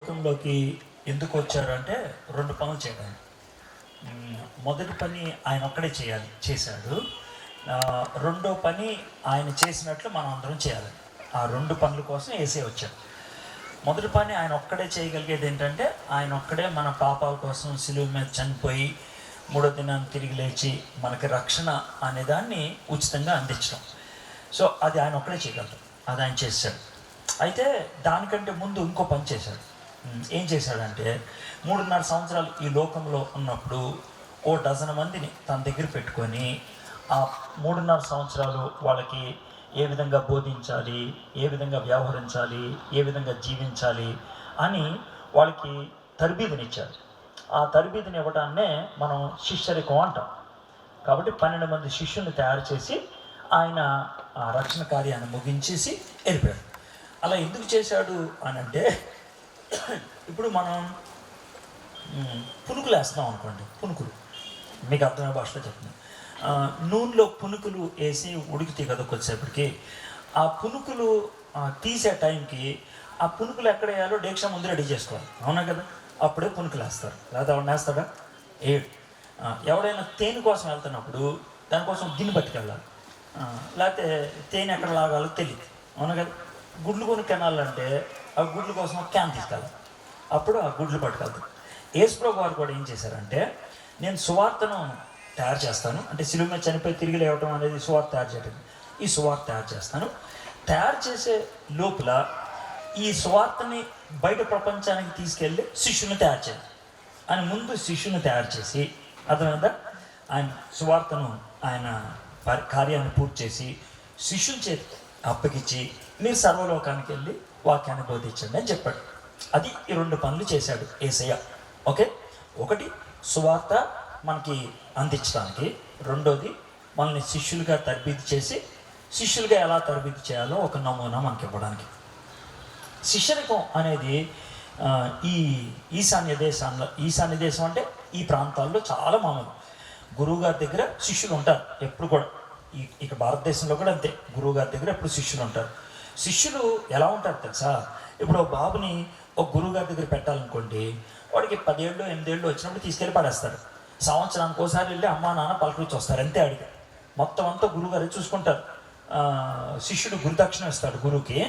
లోకంలోకి ఎందుకు వచ్చారు అంటే 2 పనులు చేయడానికి. మొదటి పని ఆయన ఒక్కడే చేశాడు. రెండో పని ఆయన చేసినట్లు మనం అందరం చేయాలి. ఆ 2 పనుల కోసం యేసే వచ్చాడు. మొదటి పని ఆయన ఒక్కడే చేయగలిగేది ఏంటంటే, ఆయన ఒక్కడే మన పాపాల కోసం సిలువ మీద చనిపోయి 3వ దినాన్ని తిరిగి లేచి మనకి రక్షణ అనే దాన్ని ఉచితంగా అందించడం. సో అది ఆయన ఒక్కడే చేయగలరు. అది ఆయన చేశాడు. అయితే దానికంటే ముందు ఇంకో పని చేశాడు. ఏం చేశాడంటే, 3.5 సంవత్సరాలు ఈ లోకంలో ఉన్నప్పుడు 12 మందిని తన దగ్గర పెట్టుకొని ఆ 3.5 సంవత్సరాలు వాళ్ళకి ఏ విధంగా బోధించాలి, ఏ విధంగా వ్యవహరించాలి, ఏ విధంగా జీవించాలి అని వాళ్ళకి తరబీదునిచ్చారు. ఆ తరబీదుని ఇవ్వడాన్నే మనం శిష్యరికం అంటాం. కాబట్టి 12 మంది శిష్యుల్ని తయారు చేసి ఆయన ఆ రక్షణ కార్యాన్ని ముగించేసి వెళ్ళిపోయాడు. అలా ఎందుకు చేశాడు అని అంటే, ఇప్పుడు మనం పునుకులు వేస్తాం అనుకోండి. పునుకులు మీకు అర్థమైన భాషలో చెప్తున్నాను. నూనెలో పునుకులు వేసి ఉడికితే కదా కొద్దిసేపటికి, ఆ పునుకులు తీసే టైంకి ఆ పునుకులు ఎక్కడ వేయాలో డేక్షా ముందు రెడీ చేసుకోవాలి. అవునా కదా? అప్పుడే పునుకులు వేస్తారు. లేదా ఎవరైనా వేస్తాడా? ఎవడైనా తేనె కోసం వెళ్తున్నప్పుడు దానికోసం గిన్నె పట్టుకెళ్ళాలి. లేకపోతే తేనె ఎక్కడ లాగాలో తెలియదు. అవునా కదా? గుడ్లు కొనుక్కెళ్ళాలంటే ఆ గుడ్ల కోసం క్యాన్ తీసుకెళ్ళాలి. అప్పుడు ఆ గుడ్లు పట్టుకెళ్తాం. యేసుప్రభు వారు కూడా ఏం చేశారంటే, నేను సువార్తను తయారు చేస్తాను. అంటే సిలువ మీద చనిపోయి తిరిగి లేవటం అనేది సువార్త తయారు చేయడం. ఈ సువార్త తయారు చేస్తాను. తయారు చేసే లోపల ఈ సువార్తని బయట ప్రపంచానికి తీసుకెళ్ళి శిష్యుని తయారు చేయాలి అని ముందు శిష్యుని తయారు చేసి, అర్థమైందా? ఆయన సువార్తను ఆయన కార్యాన్ని పూర్తి చేసి శిష్యుల చేతి అప్పగించి, మీరు సర్వలోకానికి వెళ్ళి వాక్యాన్ని బోధించండి అని చెప్పాడు. అది ఈ 2 పనులు చేశాడు యేసయ్య. ఓకే, ఒకటి సువార్త మనకి అందించడానికి, రెండోది మనల్ని శిష్యులుగా తరబీదు చేసి శిష్యులుగా ఎలా తరబీదు చేయాలో ఒక నమూనా మనకి ఇవ్వడానికి. శిష్యరికం అనేది ఈ ఈశాన్య దేశం అంటే ఈ ప్రాంతాల్లో చాలా మామూలు. గురువుగారి దగ్గర శిష్యులు ఉంటారు ఎప్పుడు కూడా. ఇక భారతదేశంలో కూడా అంతే. గురువుగారి దగ్గర ఎప్పుడు శిష్యులు ఉంటారు. శిష్యులు ఎలా ఉంటారు తెలుసా? ఇప్పుడు బాబుని ఒక గురువుగారి దగ్గర పెట్టాలనుకోండి, వాడికి 10 ఏళ్ళు 8 ఏళ్ళు వచ్చినప్పుడు తీసుకెళ్ళి పడేస్తారు. సంవత్సరానికి ఒకసారి వెళ్ళి అమ్మా నాన్న పలకరించి వస్తారు, అంతే. అడిగి మొత్తం అంతా గురువుగారు చూసుకుంటారు. శిష్యుడు గురుదక్షిణ ఇస్తాడు గురువుకి.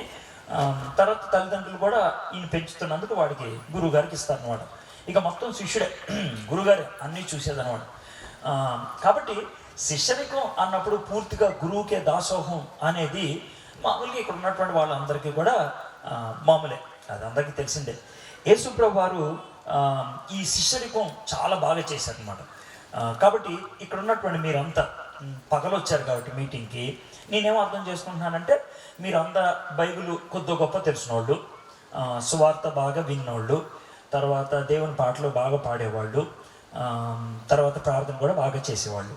తర్వాత తల్లిదండ్రులు కూడా ఈయన పెంచుతున్నందుకు వాడికి గురువుగారికి ఇస్తారు అనమాట. ఇక మొత్తం శిష్యుడే, గురువుగారే అన్నీ చూసేదనమాట. కాబట్టి శిష్యరికం అన్నప్పుడు పూర్తిగా గురువుకే దాసోహం అనేది మామూలుగా ఇక్కడ ఉన్నటువంటి వాళ్ళందరికీ కూడా మామూలే, అది అందరికీ తెలిసిందే. యేసుప్రభు వారు ఈ శిష్యరికం చాలా బాగా చేశారనమాట. కాబట్టి ఇక్కడ ఉన్నటువంటి మీరంతా పగలొచ్చారు కాబట్టి మీటింగ్కి, నేనేమో అర్థం చేసుకుంటున్నానంటే, మీరందరూ బైబిల్ కొద్ది గొప్ప తెలిసిన వాళ్ళు, సువార్త బాగా విన్నోళ్ళు, తర్వాత దేవుని పాటలు బాగా పాడేవాళ్ళు, తర్వాత ప్రార్థన కూడా బాగా చేసేవాళ్ళు,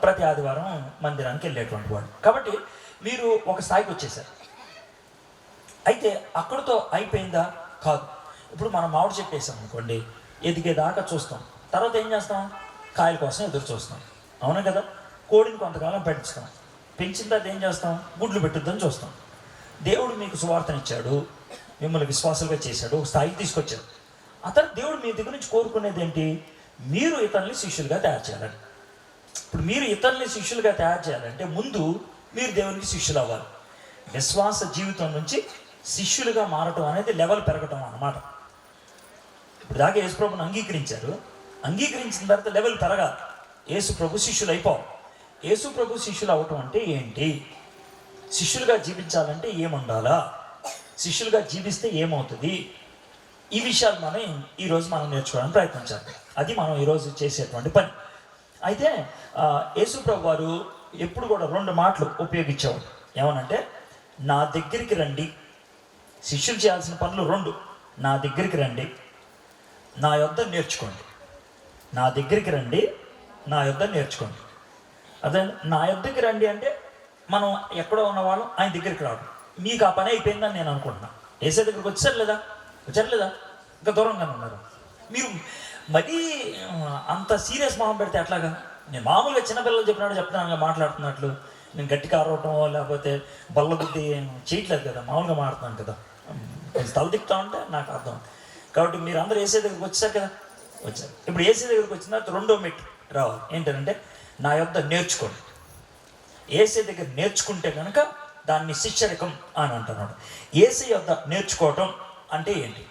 ప్రతి ఆదివారం మందిరానికి వెళ్ళేటువంటి వాళ్ళు. కాబట్టి మీరు ఒక స్థాయికి వచ్చేసారు. అయితే అక్కడితో అయిపోయిందా? కాదు. ఇప్పుడు మనం మామిడి చెట్టు వేసాం అనుకోండి, ఎదిగేదాకా చూస్తాం. తర్వాత ఏం చేస్తాం? కాయల కోసం ఎదురు చూస్తాం. అవునా కదా? కోడిని కొంతకాలం పెంచుతాం. పెంచిన తర్వాత ఏం చేస్తాం? గుడ్లు పెట్టుద్దని చూస్తాం. దేవుడు మీకు సువార్తనిచ్చాడు, మిమ్మల్ని విశ్వాసాలుగా చేశాడు, ఒక స్థాయికి తీసుకొచ్చాడు. అతను దేవుడు మీ దగ్గర నుంచి కోరుకునేది ఏంటి? మీరు ఇతరుల్ని శిష్యులుగా తయారు చేయాలని. ఇప్పుడు మీరు ఇతరుల్ని శిష్యులుగా తయారు చేయాలంటే ముందు మీరు దేవునికి శిష్యులు అవ్వాలి. విశ్వాస జీవితం నుంచి శిష్యులుగా మారటం అనేది లెవెల్ పెరగటం అన్నమాట. ఇప్పుడు దాకా యేసుప్రభుని అంగీకరించారు, అంగీకరించిన తర్వాత లెవెల్ పెరగాలి. యేసుప్రభు శిష్యులు అయిపోవాలి. యేసుప్రభు శిష్యులు అవ్వటం అంటే ఏంటి? శిష్యులుగా జీవించాలంటే ఏముండాలా? శిష్యులుగా జీవిస్తే ఏమవుతుంది? ఈ విషయాలు ఈరోజు మనం నేర్చుకోవడానికి ప్రయత్నించాలి. అది మనం ఈరోజు చేసేటువంటి పని. అయితే యేసుప్రభు వారు ఎప్పుడు కూడా 2 మాటలు ఉపయోగించేవాడు. ఏమనంటే, నా దగ్గరికి రండి. శిష్యులు చేయాల్సిన పనులు 2. నా దగ్గరికి రండి, నా యొద్ద నేర్చుకోండి. నా దగ్గరికి రండి, నా యొద్ద నేర్చుకోండి. అదే నా యొద్దకి రండి అంటే, మనం ఎక్కడో ఉన్నవాళ్ళం ఆయన దగ్గరికి రావడం. మీకు ఆ పని అయిపోయిందని నేను అనుకుంటున్నాను. ఏసే దగ్గరికి వచ్చారు లేదా? ఇంకా దూరంగానే ఉన్నారు. మీరు మరీ అంత సీరియస్ మొహం పెడితే ఎట్లాగా? నేను మామూలుగా చిన్నపిల్లలు చెప్పినట్టు చెప్తున్నాను, మాట్లాడుతున్నట్లు. నేను గట్టిగా అరవటమో లేకపోతే బల్ల బుద్ధి చేయట్లేదు కదా, మామూలుగా మాట్లాడుతున్నాను కదా. కొంచెం తల తిప్పుతా ఉంటే నాకు అర్థం. కాబట్టి మీరు అందరూ ఏసీ దగ్గరికి వచ్చారు కదా, వచ్చారు. ఇప్పుడు ఏసీ దగ్గరికి వచ్చిన తర్వాత రెండో మెట్టు రావాలి. ఏంటంటే నా యొద్ద నేర్చుకోండి. ఏసీ దగ్గర నేర్చుకుంటే కనుక దాన్ని శిష్యరికం అని అంటున్నాడు. ఏసీ యొద్ద నేర్చుకోవటం అంటే ఏంటి?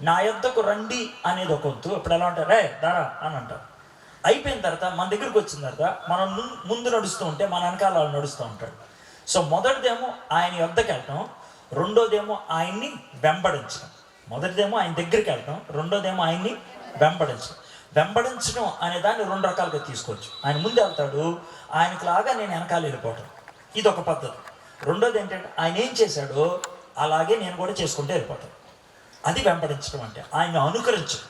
నా యొద్దకు రండి అనేది ఒక వంతు. ఇప్పుడు ఎలా అంటారు, రే దారా అని అంటారు. అయిపోయిన తర్వాత మన దగ్గరికి వచ్చిన తర్వాత మనం ముందు నడుస్తూ ఉంటే మన వెనకాల వాళ్ళు నడుస్తూ ఉంటాడు. సో మొదటిదేమో ఆయన యొద్దకు వెళ్ళటం, రెండోదేమో ఆయన్ని వెంబడించడం. మొదటిదేమో ఆయన దగ్గరికి వెళ్ళటం, రెండోదేమో ఆయన్ని వెంబడించడం. వెంబడించడం అనే దాన్ని రెండు రకాలుగా తీసుకోవచ్చు. ఆయన ముందు వెళ్తాడు, ఆయనకు లాగా నేను వెనకాల వెళ్ళిపోవటం, ఇది ఒక పద్ధతి. రెండోది ఏంటంటే ఆయన ఏం చేశాడో అలాగే నేను కూడా చేసుకుంటూ వెళ్ళిపోతాను, అది వెంబడించడం అంటే. ఆయన అనుకరించడం.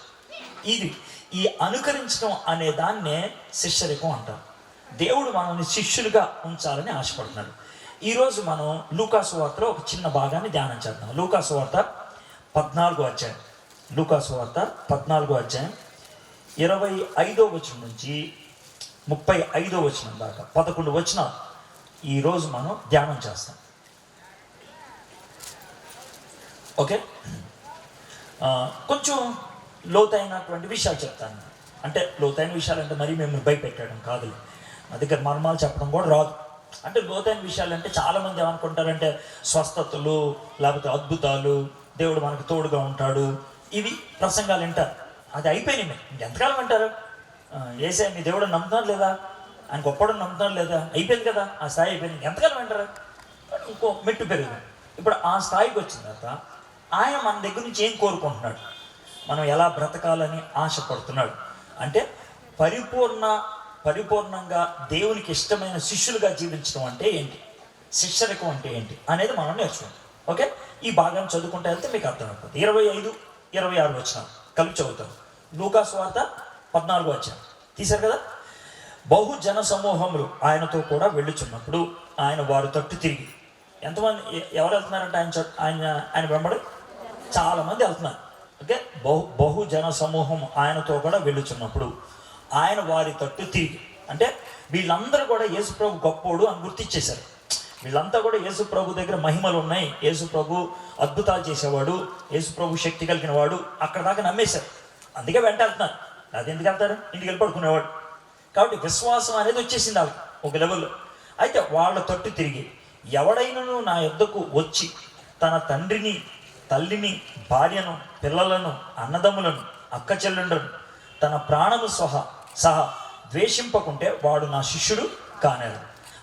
ఇది ఈ అనుకరించడం అనే దాన్నే శిష్యరికం అంటారు. దేవుడు మనల్ని శిష్యులుగా ఉంచాలని ఆశపడుతున్నాడు. ఈరోజు మనం లూకాసు వార్తలో ఒక చిన్న భాగాన్ని ధ్యానం చేద్దాం. లూకాసు వార్త 14వ అధ్యాయం. లూకాసు వార్త 14వ అధ్యాయం 25వ వచనం నుంచి 35వ వచనం దాకా 11 వచనాలు ఈరోజు మనం ధ్యానం చేస్తాం. ఓకే, కొంచెం లోతైనటువంటి విషయాలు చెప్తాను. అంటే లోతైన విషయాలు అంటే మరీ మేము భయపెట్టడం కాదు, నా దగ్గర మర్మాలు చెప్పడం కూడా రాదు. అంటే లోతైన విషయాలు అంటే చాలామంది ఏమనుకుంటారంటే స్వస్థతలు, లేకపోతే అద్భుతాలు, దేవుడు మనకు తోడుగా ఉంటాడు, ఇవి ప్రసంగాలు వింటారు. అది అయిపోయినాయి. ఇంకెంతకాలం వింటారు? యేసయ్య మీ దేవుడు నమ్ముతున్నారు లేదా, ఆయన గొప్పడు నమ్ముతున్నారు లేదా, అయిపోయింది కదా, ఆ స్థాయి అయిపోయింది, ఎంతకాలం వింటారు? ఇంకో మెట్టు పెరిగింది. ఇప్పుడు ఆ స్థాయికి వచ్చిన తర్వాత ఆయన మన దగ్గర నుంచి ఏం కోరుకుంటున్నాడు, మనం ఎలా బ్రతకాలని ఆశపడుతున్నాడు అంటే పరిపూర్ణంగా దేవునికి ఇష్టమైన శిష్యులుగా జీవించడం అంటే ఏంటి, శిష్యరికం అంటే ఏంటి అనేది మనం నేర్చుకుంటాం. ఓకే, ఈ భాగాన్ని చదువుకుంటే వెళ్తే మీకు అర్థమైపోతుంది. 25, 26 వచనాలు కలిపి చదువుతాం. లూకాసు వార్త 14వ అధ్యాయం తీశారు కదా. బహుజన సమూహములు ఆయనతో కూడా వెళ్ళుచున్నప్పుడు ఆయన వారి తట్టు తిరిగి, ఎంతమంది ఎవరు వెళ్తున్నారంటే ఆయన వెంబడి చాలామంది వెళ్తున్నారు. ఓకే, బహుజన సమూహం ఆయనతో కూడా వెళ్ళుచున్నప్పుడు ఆయన వారి తట్టు తిరిగి, అంటే వీళ్ళందరూ కూడా యేసు ప్రభు గొప్పోడు అని గుర్తించేశారు. వీళ్ళంతా కూడా యేసు ప్రభు దగ్గర మహిమలు ఉన్నాయి, యేసు ప్రభు అద్భుతాలు చేసేవాడు, యేసు ప్రభు శక్తి కలిగిన వాడు, అక్కడ దాకా నమ్మేశారు. అందుకే వెంట వెళ్తున్నారు. అది ఎందుకు వెళ్తారు, ఇంటికి వెళ్ళి పడుకునేవాడు. కాబట్టి విశ్వాసం అనేది వచ్చేసింది వాళ్ళకి ఒక లెవెల్లో. అయితే వాళ్ళ తట్టు తిరిగి, ఎవడైనను నా యొద్దకు వచ్చి తన తండ్రిని, తల్లిని, భార్యను, పిల్లలను, అన్నదమ్ములను, అక్క చెల్లెండ్రులను, తన ప్రాణము సహా ద్వేషింపకుంటే వాడు నా శిష్యుడు కానేరు.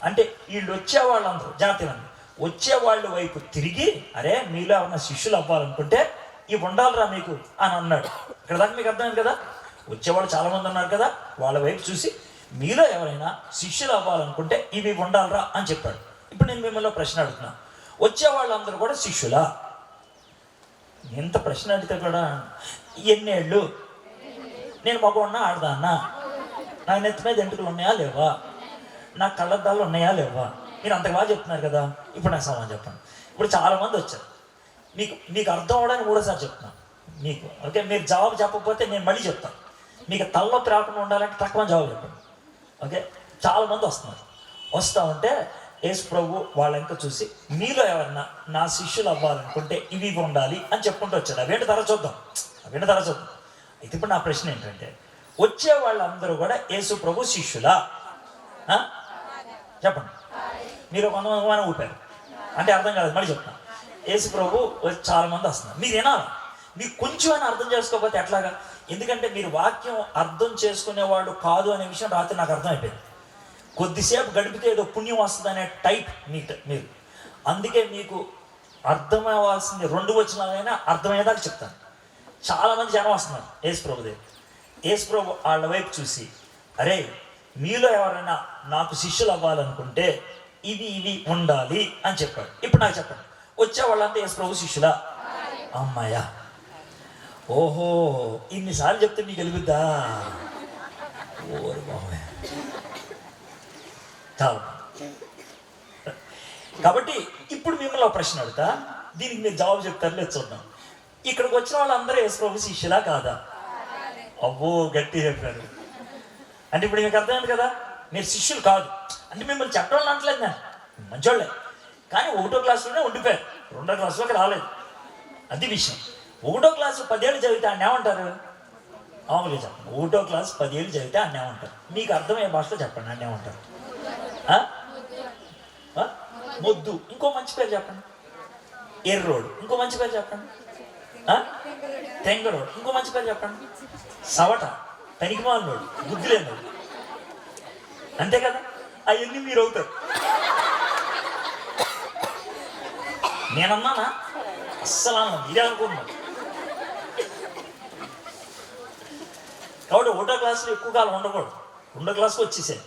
అంటే వీళ్ళు వచ్చే వాళ్ళందరూ జాతిలందరూ వచ్చే వాళ్ళ వైపు తిరిగి, అరే మీలో ఎవరైనా శిష్యులు అవ్వాలనుకుంటే ఇవి ఉండాలిరా మీకు అని అన్నాడు. ఇక్కడ దాకా మీకు అర్థమైంది కదా. వచ్చేవాళ్ళు చాలామంది ఉన్నారు కదా, వాళ్ళ వైపు చూసి మీలో ఎవరైనా శిష్యులు అవ్వాలనుకుంటే ఇవి ఉండాలిరా అని చెప్పాడు. ఇప్పుడు నేను మిమ్మల్ని ప్రశ్న అడుగుతున్నా, వచ్చే వాళ్ళందరూ కూడా శిష్యులా? ఎంత ప్రశ్న అడిగితే కూడా, ఎన్నేళ్ళు నేను మగవాడినా ఆడదాన్నా, నా నెత్తి మీద ఎంటుకలు ఉన్నాయా లేవా, నా కళ్ళద్దాలు ఉన్నాయా లేవా, మీరు అంతగా బాగా చెప్తున్నారు కదా. ఇప్పుడు నాకు సమాధానం చెప్పండి. ఇప్పుడు చాలామంది వచ్చారు, మీకు అర్థం అవడానికి మూడోసారి చెప్తున్నాను మీకు. ఓకే, మీరు జవాబు చెప్పకపోతే నేను మళ్ళీ చెప్తాను. మీకు తలనొప్పి రాకుండా ఉండాలంటే తక్కువ జవాబు చెప్పండి. ఓకే, చాలామంది వస్తూ ఉంటే యేసు ప్రభు వాళ్ళ ఇంకా చూసి, మీలో ఎవరన్నా నా శిష్యులు అవ్వాలనుకుంటే ఇవి ఉండాలి అని చెప్పుకుంటూ వచ్చాడు. అవేంటి తర చూద్దాం. అయితే ఇప్పుడు నా ప్రశ్న ఏంటంటే, వచ్చే వాళ్ళందరూ కూడా యేసు ప్రభు శిష్యులా? చెప్పండి. మీరు కొంతమంది ఊపారు అంటే అర్థం కాదు, మళ్ళీ చెప్తాను. యేసు ప్రభు చాలామంది వస్తున్నారు, మీరు వినాలి. మీరు కొంచెమైనా అర్థం చేసుకోకపోతే ఎట్లాగా? ఎందుకంటే మీరు వాక్యం అర్థం చేసుకునేవాళ్ళు కాదు అనే విషయం రాత్రి నాకు అర్థమైపోయింది. కొద్దిసేపు గడిపితే ఏదో పుణ్యం వస్తుంది అనే టైప్ మీరు. అందుకే మీకు అర్థమవ్వాల్సింది 2 వచనాలైనా అర్థమయ్యేదాకా చెప్తాను. చాలామంది జనం వస్తున్నారు యేసు ప్రభు దగ్గర. యేసు ప్రభు వాళ్ళ వైపు చూసి, అరే మీలో ఎవరైనా నాకు శిష్యులు అవ్వాలనుకుంటే ఇవి ఉండాలి అని చెప్పాడు. ఇప్పుడు నాకు చెప్పండి, వచ్చే వాళ్ళంతా యేసు ప్రభు శిష్యులా? అమ్మాయ్యా, ఓహో ఇన్నిసార్లు చెప్తే మీకు వెలుగుద్దా? ఓరి బాబోయ్, చాలు. కాబట్టి ఇప్పుడు మిమ్మల్ని ఒక ప్రశ్న అడుగుతా, దీనికి మీరు జవాబు చెప్తారు లేదు చూద్దాం. ఇక్కడికి వచ్చిన వాళ్ళందరూ యేసు ప్రభు శిష్యులా కాదా? అవ్వో గట్టి చెప్పారు. అంటే ఇప్పుడు మీకు అర్థమైంది కదా, మీరు శిష్యులు కాదు అంటే మిమ్మల్ని చెప్పడం అనట్లేదు, నేను మంచోళ్ళే, కానీ 1వ క్లాసులోనే ఉండిపోయారు, 2వ క్లాసులోకి రాలేదు. అది విషయం. ఒకటో క్లాసు 10 ఏళ్ళు చదివితే ఆయన ఏమంటారు? మామూలుగా చెప్పండి, ఒకటో క్లాస్ 10 ఏళ్ళు చదివితే అన్నీ ఏమంటారు? మీకు అర్థమయ్యే భాషలో చెప్పండి, అన్నీ ఏమంటారు? మొద్దు. ఇంకో మంచి పేరు చెప్పండి. ఎర్రోడు. ఇంకో మంచి పేరు చెప్పండి. తెంగరోడు. ఇంకో మంచి పేరు చెప్పండి. సవట, తనికిమాలినోడు, బుద్ధి లేనోడు. అంతే కదా? అవన్నీ మీరు అవుతారు. నేనన్నానా? అస్సలు అన్నా, మీరే అనుకున్నాను. కాబట్టి ఒకటో క్లాసులో ఎక్కువ కాలం ఉండకూడదు, 2వ క్లాస్కి వచ్చేసాను,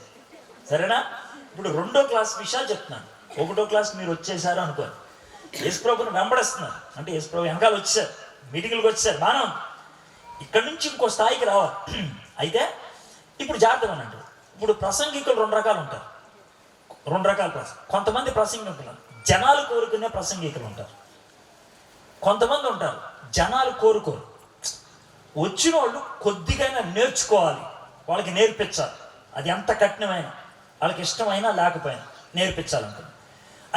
సరేనా? ఇప్పుడు 2వ క్లాస్ విషయాలు చెప్తున్నాను. 1వ క్లాస్ మీరు వచ్చేసారు అనుకోండి, యేసుప్రభుని వెంబడిస్తున్నారు అంటే యేసుప్రభు వెనకాల వచ్చేసారు, మీటింగ్లకు వచ్చేసారు, బాగా ఉంది. ఇక్కడ నుంచి ఇంకో స్థాయికి రావాలి. అయితే ఇప్పుడు జాగ్రత్తగా అంటారు. ఇప్పుడు ప్రసంగికులు 2 రకాలు ఉంటారు, 2 రకాల కొంతమంది ప్రసంగికులు జనాలు కోరుకునే ప్రసంగికులు ఉంటారు, కొంతమంది ఉంటారు జనాలు కోరుకోరు. వచ్చిన వాళ్ళు కొద్దిగైనా నేర్చుకోవాలి, వాళ్ళకి నేర్పించాలి. అది ఎంత కఠినమైన, వాళ్ళకి ఇష్టమైనా లేకపోయినా నేర్పించాలనుకుంది.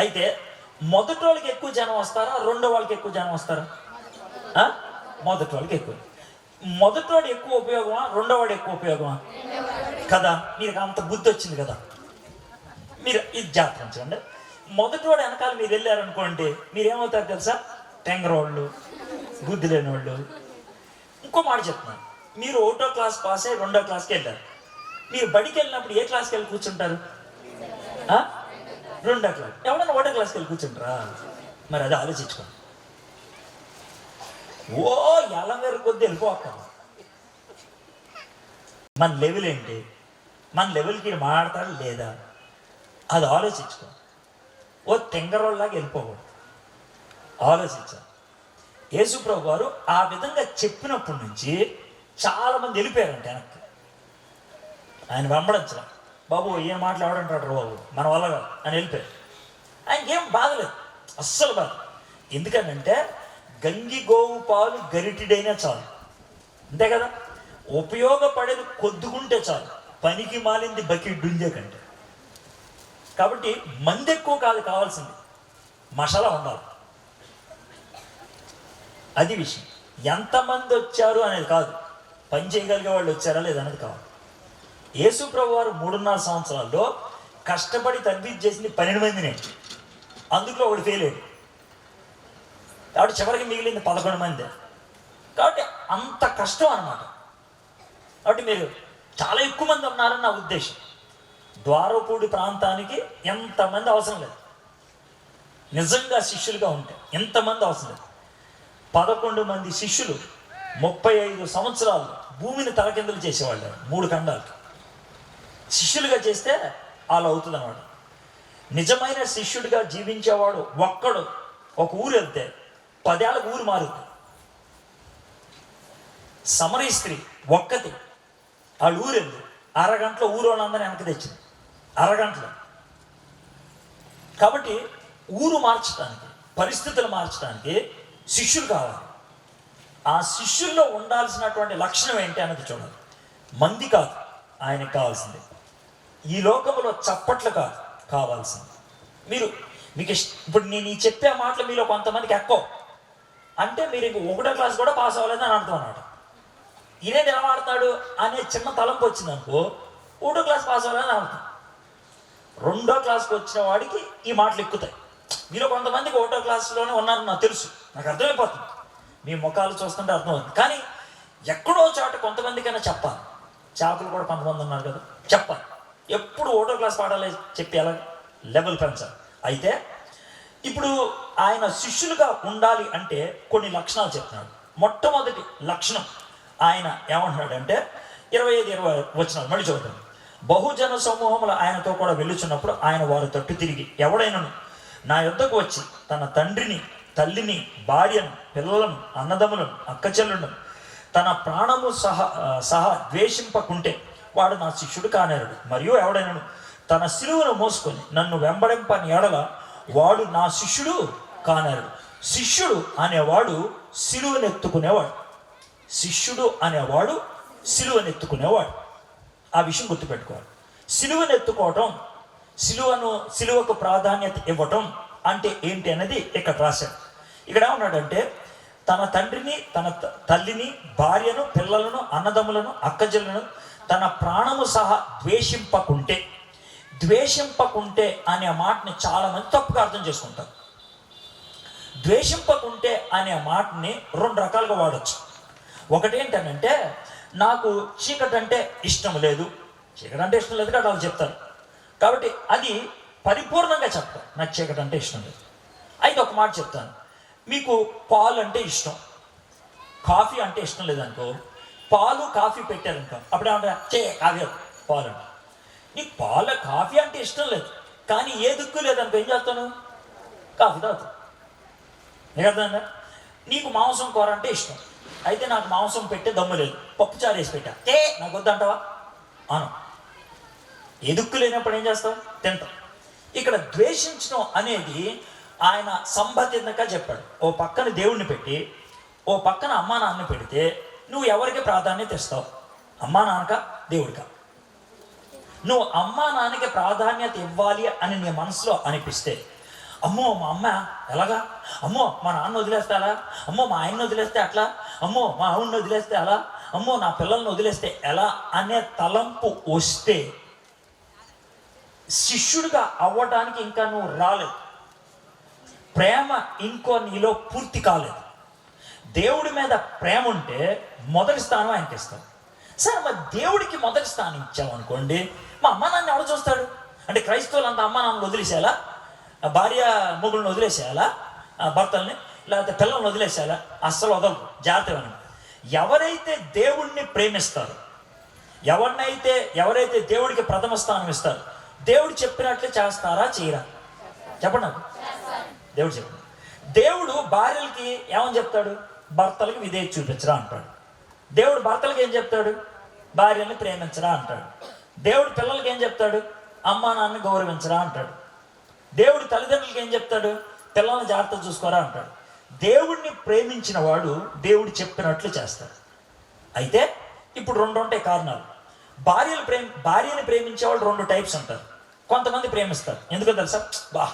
అయితే మొదటి వాళ్ళకి ఎక్కువ జనం వస్తారా, 2వ వాళ్ళకి ఎక్కువ జనం వస్తారా? మొదటి వాళ్ళకి ఎక్కువ. మొదటి వాడు ఎక్కువ ఉపయోగమా, 2వ వాడు ఎక్కువ ఉపయోగమా? కదా, మీకు అంత బుద్ధి వచ్చింది కదా. మీరు ఇది జాగ్రత్త ఉంచండి. మొదటి వాడు వెనకాల మీరు వెళ్ళారనుకోండి, మీరు ఏమవుతారు తెలుసా? టెంగరోళ్ళు, బుద్ధి లేని వాళ్ళు. ఇంకో మాట చెప్తున్నాను, మీరు 1వ క్లాస్ పాస్ అయ్యి 2వ క్లాస్కి వెళ్ళారు. మీరు బడికి వెళ్ళినప్పుడు ఏ క్లాస్కి వెళ్ళి కూర్చుంటారు? 2వ క్లాస్. ఎవడన్నా 1వ క్లాస్కి వెళ్ళి కూర్చుంటారా? మరి అది ఆలోచించుకోండి. ఎలా వేరు కొద్ది వెళ్ళిపోతాం. మన లెవెల్ ఏంటి, మన లెవెల్కి మాట్లాడతాడు లేదా, అది ఆలోచించుకో. తెంగరోళ్ళలాగా వెళ్ళిపోకూడదు, ఆలోచించాలి. యేసుప్రభు వారు ఆ విధంగా చెప్పినప్పటి నుంచి చాలామంది వెళ్ళిపోయారంట వెనక్కి. ఆయన వెంబడించడం, బాబు ఏం మాట్లాడంటాడు బాబు, మన వల్ల కాదు అని వెళ్ళిపోయారు. ఆయనకేం బాధలేదు, అస్సలు బాధ. ఎందుకనంటే గంగి గోవు పాలు గరిటిడైనా చాలు, అంతే కదా. ఉపయోగపడేది కొద్దుకుంటే చాలు, పనికి మాలింది బకెట్ డుంజే కంటే. కాబట్టి మంది ఎక్కువ కాదు కావాల్సింది, మసాలా ఉండాలి. అది విషయం. ఎంతమంది వచ్చారు అనేది కాదు, పని చేయగలిగే వాళ్ళు వచ్చారా లేదనేది కావాలి. యేసుప్రభు వారు 3.5 సంవత్సరాల్లో కష్టపడి తగ్గించి చేసింది 12 మందినే, అందులో ఒకడు ఫెయిల్ అయ్యాడు. కాబట్టి చివరికి మిగిలింది 11 మంది. కాబట్టి అంత కష్టం అన్నమాట. కాబట్టి మీరు చాలా ఎక్కువ మంది ఉన్నారని నా ఉద్దేశం. ద్వారపూడి ప్రాంతానికి ఎంతమంది అవసరం లేదు, నిజంగా శిష్యులుగా ఉంటే ఎంతమంది అవసరం లేదు. 11 మంది శిష్యులు 35 సంవత్సరాలు భూమిని తలకిందులు చేసేవాళ్ళు. 3 ఖండాలకి శిష్యులుగా చేస్తే అలా అవుతుంది అన్నమాట. నిజమైన శిష్యుడిగా జీవించేవాడు ఒక్కడు ఒక ఊరు వెళ్తే 10 ఏళ్ళకు ఊరు మారుతుంది. సమరీ స్త్రీ ఒక్కటి వాళ్ళ ఊరు వెళ్ళి అరగంటలో ఊరు వాళ్ళందరినీ వెనక్కి తెచ్చింది, అరగంటలో. కాబట్టి ఊరు మార్చడానికి, పరిస్థితులు మార్చడానికి శిష్యులు కావాలి. ఆ శిష్యుల్లో ఉండాల్సినటువంటి లక్షణం ఏంటి అన్నది చూడాలి. మంది కాదు ఆయనకు కావాల్సింది, ఈ లోకంలో చప్పట్లు కాదు కావాల్సింది. మీకు ఇప్పుడు నేను ఈ చెప్పే మాటలు మీలో కొంతమందికి ఎక్కువ అంటే మీరు ఇంక 1వ క్లాస్ కూడా పాస్ అవ్వలేదు అని అర్థం అన్నమాట. ఇదే నిలబడతాడు అనే చిన్న తలంపు వచ్చిందనుకో, 1వ క్లాస్ పాస్ అవ్వలేదని అర్థం. 2వ క్లాస్కి వచ్చిన వాడికి ఈ మాటలు ఎక్కుతాయి. మీరు కొంతమందికి 1వ క్లాస్లోనే ఉన్నారని నాకు తెలుసు, నాకు అర్థమైపోతుంది, మీ ముఖాలు చూస్తుంటే అర్థమవుతుంది. కానీ ఎక్కడో చోట కొంతమందికైనా చెప్పాలి. చేపలు కూడా కొంతమంది ఉన్నారు కదా, చెప్పాలి. ఎప్పుడు 1వ క్లాస్ పాఠాలే చెప్పి ఎలా లెవెల్ పెంచాలి. అయితే ఇప్పుడు ఆయన శిష్యులుగా ఉండాలి అంటే కొన్ని లక్షణాలు చెప్తున్నాడు. మొట్టమొదటి లక్షణం ఆయన ఏమంటున్నాడంటే 25-20 వచనాలు మళ్ళీ చూద్దాం. బహుజన సమూహములు ఆయనతో కూడా వెళ్ళుచున్నప్పుడు ఆయన వారి తట్టు తిరిగి, ఎవడైనను నా యొద్దకు వచ్చి తన తండ్రిని, తల్లిని, భార్యను, పిల్లలను, అన్నదమ్ములను, అక్కచెల్లులను, తన ప్రాణము సహా ద్వేషింపకుంటే వాడు నా శిష్యుడు కానేరుడు. మరియు ఎవడైనను తన సిలువను మోసుకొని నన్ను వెంబడింపని ఎడల వాడు నా శిష్యుడు కానేరుడు. శిష్యుడు అనేవాడు సిలువనెత్తుకునేవాడు, శిష్యుడు అనేవాడు సిలువనెత్తుకునేవాడు. ఆ విషయం గుర్తుపెట్టుకోవాలి. సిలువనెత్తుకోవటం, సిలువకు ప్రాధాన్యత ఇవ్వటం అంటే ఏంటి అనేది ఇక్కడ రాశాడు. ఇక్కడ ఏమన్నాడంటే తన తండ్రిని, తన తల్లిని, భార్యను, పిల్లలను, అన్నదమ్ములను, అక్కచెల్లెలను తన ప్రాణము సహా ద్వేషింపకుంటే అనే మాటని చాలామంది తప్పుగా అర్థం చేసుకుంటారు. ద్వేషింపకుంటే అనే మాటని రెండు రకాలుగా వాడచ్చు. ఒకటేంటనంటే, నాకు చీకటి అంటే ఇష్టం లేదు, చీకటి అంటే ఇష్టం లేదు కాబట్టి వాళ్ళు చెప్తారు, కాబట్టి అది పరిపూర్ణంగా చెప్తారు, నాకు చీకటి అంటే ఇష్టం లేదు. అయితే ఒక మాట చెప్తాను, మీకు పాలు అంటే ఇష్టం, కాఫీ అంటే ఇష్టం లేదనుకో, పాలు కాఫీ పెట్టారనుకో, అప్పుడేమంటా కాఫీ పాలు అంటే. నీకు పాలు కాఫీ అంటే ఇష్టం లేదు, కానీ ఏ దిక్కు లేదనుకో ఏం చేస్తాను, కాఫీ తాగుతాను. నీకు అర్థమైందా? నీకు మాంసం కూర అంటే ఇష్టం, అయితే నాకు మాంసం పెట్టే దమ్ము లేదు, పప్పు చారు వేసి పెట్టా, నాకు వద్దంటావా అను. ఏ దిక్కు లేనప్పుడు ఏం చేస్తావు, తింటాం. ఇక్కడ ద్వేషించడం అనేది ఆయన సంబంధితంగా చెప్పాడు. ఓ పక్కన దేవుణ్ణి పెట్టి ఓ పక్కన అమ్మా నాన్నని పెడితే నువ్వు ఎవరికి ప్రాధాన్యత ఇస్తావు, అమ్మా నాన్నక దేవుడికా? నువ్వు అమ్మా నాన్నకి ప్రాధాన్యత ఇవ్వాలి అని నీ మనసులో అనిపిస్తే, అమ్మో మా అమ్మ ఎలాగా, అమ్మో మా నాన్న వదిలేస్తే అలా, అమ్మో మా ఆయన్ని వదిలేస్తే అట్లా, అమ్మో మా ఆవిడ్ని వదిలేస్తే అలా, అమ్మో నా పిల్లల్ని వదిలేస్తే ఎలా అనే తలంపు వస్తే శిష్యుడిగా అవ్వడానికి ఇంకా నువ్వు రాలేదు, ప్రేమ ఇంకో నీలో పూర్తి కాలేదు. దేవుడి మీద ప్రేమ ఉంటే మొదటి స్థానం ఆయనకి ఇస్తాం. సరే, మరి దేవుడికి మొదటి స్థానం ఇచ్చామనుకోండి, మా అమ్మ నాన్న ఎవరు చూస్తాడు అంటే, క్రైస్తవులు అంత అమ్మ నాన్నలు వదిలేసేయాలా, భార్య మొగుళ్ళని వదిలేసేయాలా, భర్తల్ని లేకపోతే పిల్లల్ని వదిలేసేయాలా? అస్సలు వదలరు, జాగ్రత్తగా. ఎవరైతే దేవుణ్ణి ప్రేమిస్తారో, ఎవరైతే దేవుడికి ప్రథమ స్థానం ఇస్తారు, దేవుడు చెప్పినట్లే చేస్తారా చేయరా? చెప్పండి నాకు. దేవుడు చెప్పాడు, దేవుడు భార్యలకి ఏమని చెప్తాడు, భర్తలకు విధేయత చూపించరా అంటాడు. దేవుడు భర్తలకు ఏం చెప్తాడు, భార్యని ప్రేమించరా అంటాడు. దేవుడు పిల్లలకి ఏం చెప్తాడు, అమ్మా నాన్నని గౌరవించరా అంటాడు. దేవుడు తల్లిదండ్రులకి ఏం చెప్తాడు, పిల్లల్ని జాగ్రత్త చూసుకోరా అంటాడు. దేవుడిని ప్రేమించిన వాడు దేవుడు చెప్పినట్లు చేస్తాడు. అయితే ఇప్పుడు రెండు ఉంటాయి కారణాలు. భార్యని ప్రేమించేవాళ్ళు రెండు టైప్స్ ఉంటారు. కొంతమంది ప్రేమిస్తారు, ఎందుకో తెలుసా, బా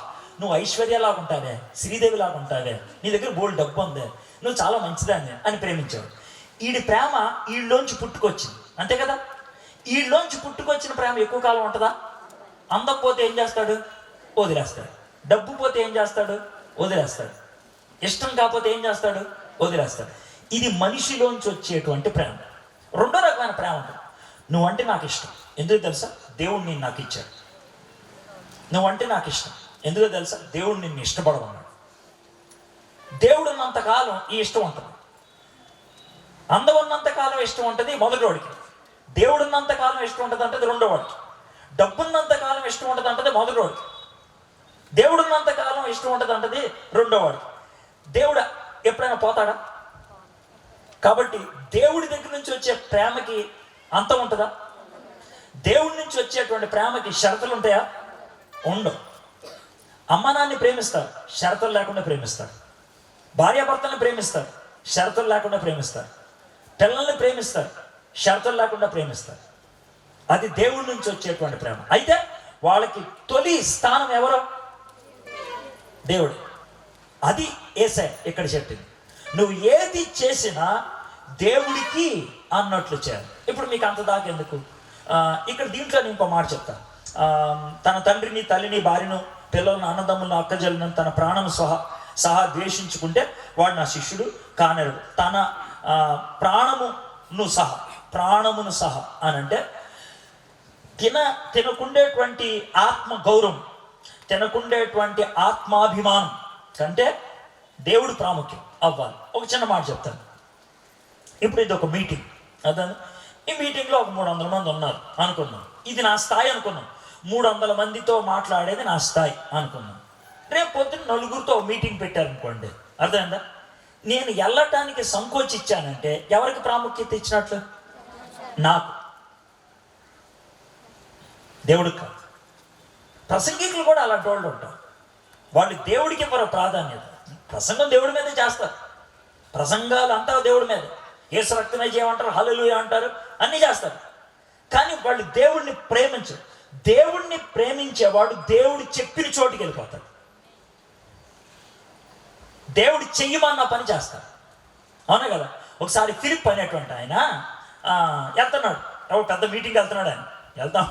నువ్వు ఐశ్వర్యలాగా ఉంటావే, శ్రీదేవిలాగా ఉంటావే, నీ దగ్గర బోల్డ్ డబ్బు ఉందే, నువ్వు చాలా మంచిదాన్ని అని ప్రేమించాడు. ఈడి ప్రేమ ఈళ్ళలోంచి పుట్టుకొచ్చింది, అంతే కదా. ఈళ్ళలోంచి పుట్టుకొచ్చిన ప్రేమ ఎక్కువ కాలం ఉంటుందా? అందకపోతే ఏం చేస్తాడు, వదిలేస్తాడు. డబ్బు పోతే ఏం చేస్తాడు, వదిలేస్తాడు. ఇష్టం కాకపోతే ఏం చేస్తాడు, వదిలేస్తాడు. ఇది మనిషిలోంచి వచ్చేటువంటి ప్రేమ. రెండో రకమైన ప్రేమ ఉంటుంది, నువ్వంటే నాకు ఇష్టం, ఎందుకు తెలుసా, దేవుడు నేను నాకు ఇచ్చాడు. నువ్వంటే నాకు ఇష్టం, ఎందుకో తెలుసా, దేవుడు నిన్ను ఇష్టపడమన్నాడు. దేవుడు ఉన్నంతకాలం ఈ ఇష్టం ఉంటుంది, అందం ఉన్నంతకాలం ఇష్టం ఉంటుంది మొదటివాడికి, దేవుడు ఉన్నంతకాలం ఇష్టం ఉంటుంది అంటే రెండో వాడికి, డబ్బు ఉన్నంతకాలం ఇష్టం ఉంటుంది అంటే మొదటివాడికి, దేవుడు ఉన్నంతకాలం ఇష్టం ఉంటుంది అంటది రెండో వాడికి. దేవుడు ఎప్పుడైనా పోతాడా? కాబట్టి దేవుడి దగ్గర నుంచి వచ్చే ప్రేమకి అంతం ఉంటుందా? దేవుడి నుంచి వచ్చేటువంటి ప్రేమకి షరతులు ఉంటాయా? ఉండవు. అమ్మ నాన్నని ప్రేమిస్తారు, షరతులు లేకుండా ప్రేమిస్తారు. భార్యాభర్తల్ని ప్రేమిస్తారు, షరతులు లేకుండా ప్రేమిస్తారు. పిల్లల్ని ప్రేమిస్తారు, షరతులు లేకుండా ప్రేమిస్తారు. అది దేవుడి నుంచి వచ్చేటువంటి ప్రేమ. అయితే వాళ్ళకి తొలి స్థానం ఎవరో, దేవుడు. అది యేసయ్య ఇక్కడ చెప్పింది, నువ్వు ఏది చేసినా దేవుడికి అన్నట్లు చేయాలి. ఇప్పుడు మీకు అంత దాకా ఎందుకు, ఇక్కడ దీంట్లో నేను ఇంకో మాట చెప్తాను. తన తండ్రిని, తల్లిని, భార్యను, పిల్లలను, అన్నదమ్ములను, అక్కజల్లను తన ప్రాణము సహా ద్వేషించుకుంటే వాడు నా శిష్యుడు కానరుడు. తన ప్రాణమును సహా అని అంటే తినకుండేటువంటి ఆత్మ గౌరవం, తినకుండేటువంటి ఆత్మాభిమానం అంటే దేవుడు ప్రాముఖ్యం అవ్వాలి. ఒక చిన్న మాట చెప్తాను. ఇప్పుడు ఇది ఒక మీటింగ్, అదే ఈ మీటింగ్లో ఒక 300 మంది ఉన్నారు అనుకున్నాం, ఇది నా స్థాయి అనుకున్నాం. 300 మందితో మాట్లాడేది నా స్థాయి అనుకున్నాం. రేపు పొద్దున్న నలుగురితో మీటింగ్ పెట్టారనుకోండి, అర్థమైందా? నేను వెళ్ళటానికి సంకోచించానంటే ఎవరికి ప్రాముఖ్యత ఇచ్చినట్లు? నాకు, దేవుడికి కాదు. ప్రసంగికులు కూడా అలాంటి వాళ్ళు ఉంటారు, వాళ్ళు దేవుడికి ఇవ్వరు ప్రాధాన్యత. ప్రసంగం దేవుడి మీదే చేస్తారు, ప్రసంగాలు అంతా దేవుడి మీద, యేసు రక్తమే చేయమంటారు, హల్లెలూయా అంటారు, అన్నీ చేస్తారు. కానీ వాళ్ళు దేవుడిని ప్రేమించరు. దేవుడిని ప్రేమించేవాడు దేవుడు చెప్పిన చోటుకి వెళ్ళిపోతాడు, దేవుడు చెయ్యమన్న పని చేస్తాడు. అవునా కదా? ఒకసారి ఫిలిప్ అనేటువంటి ఆయన వెళ్తున్నాడు, ఎవరు పెద్ద మీటింగ్కి వెళ్తున్నాడు. ఆయన వెళ్తాం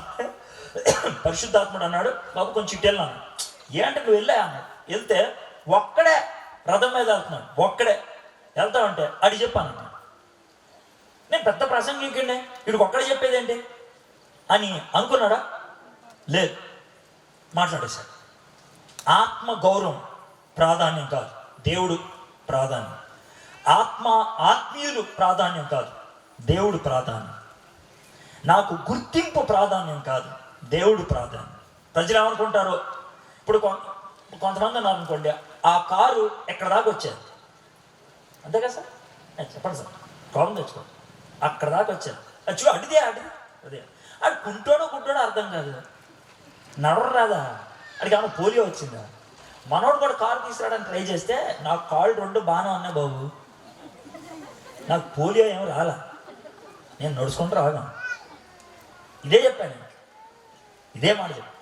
పరిశుద్ధాత్ముడు అన్నాడు, బాబు కొంచెం ఇటు వెళ్ళాను. ఏంటంటే నువ్వు వెళ్ళా అన్నాడు. వెళ్తే ఒక్కడే రథం మీద వెళ్తున్నాడు, ఒక్కడే వెళ్తామంటే అడి చెప్పాను. నేను పెద్ద ప్రసంగికండి, వీడికి ఒక్కడే చెప్పేదేంటి అని అనుకున్నాడా? లేదు, మాట్లాడేశాడు. ఆత్మ గౌరవం ప్రాధాన్యం కాదు, దేవుడు ప్రాధాన్యం. ఆత్మీయులు ప్రాధాన్యం కాదు, దేవుడు ప్రాధాన్యం. నాకు గుర్తింపు ప్రాధాన్యం కాదు, దేవుడు ప్రాధాన్యం. ప్రజలు ఏమనుకుంటారో, ఇప్పుడు కొంతమంది ఉన్నారు అనుకోండి, ఆ కారు ఎక్కడ దాకా వచ్చారు, అంతే కదా సార్? చెప్పండి సార్, కారు తెచ్చుకోండి, అక్కడ దాకా వచ్చారు. అడిదే అదే అది గుంటోడో అర్థం కాదు, నడవరు రాదా, అడిగి ఏమన్నా పోలియో వచ్చిందా? మనోడు కూడా కారు తీసుకురావడానికి ట్రై చేస్తే నాకు కాళ్ళు 2 బాగానే ఉన్నాయి బాబు, నాకు పోలియో ఏమో రాలా, నేను నడుచుకుంటూ రాగా. ఇదే చెప్పాను, ఇదే మాట చెప్పాను.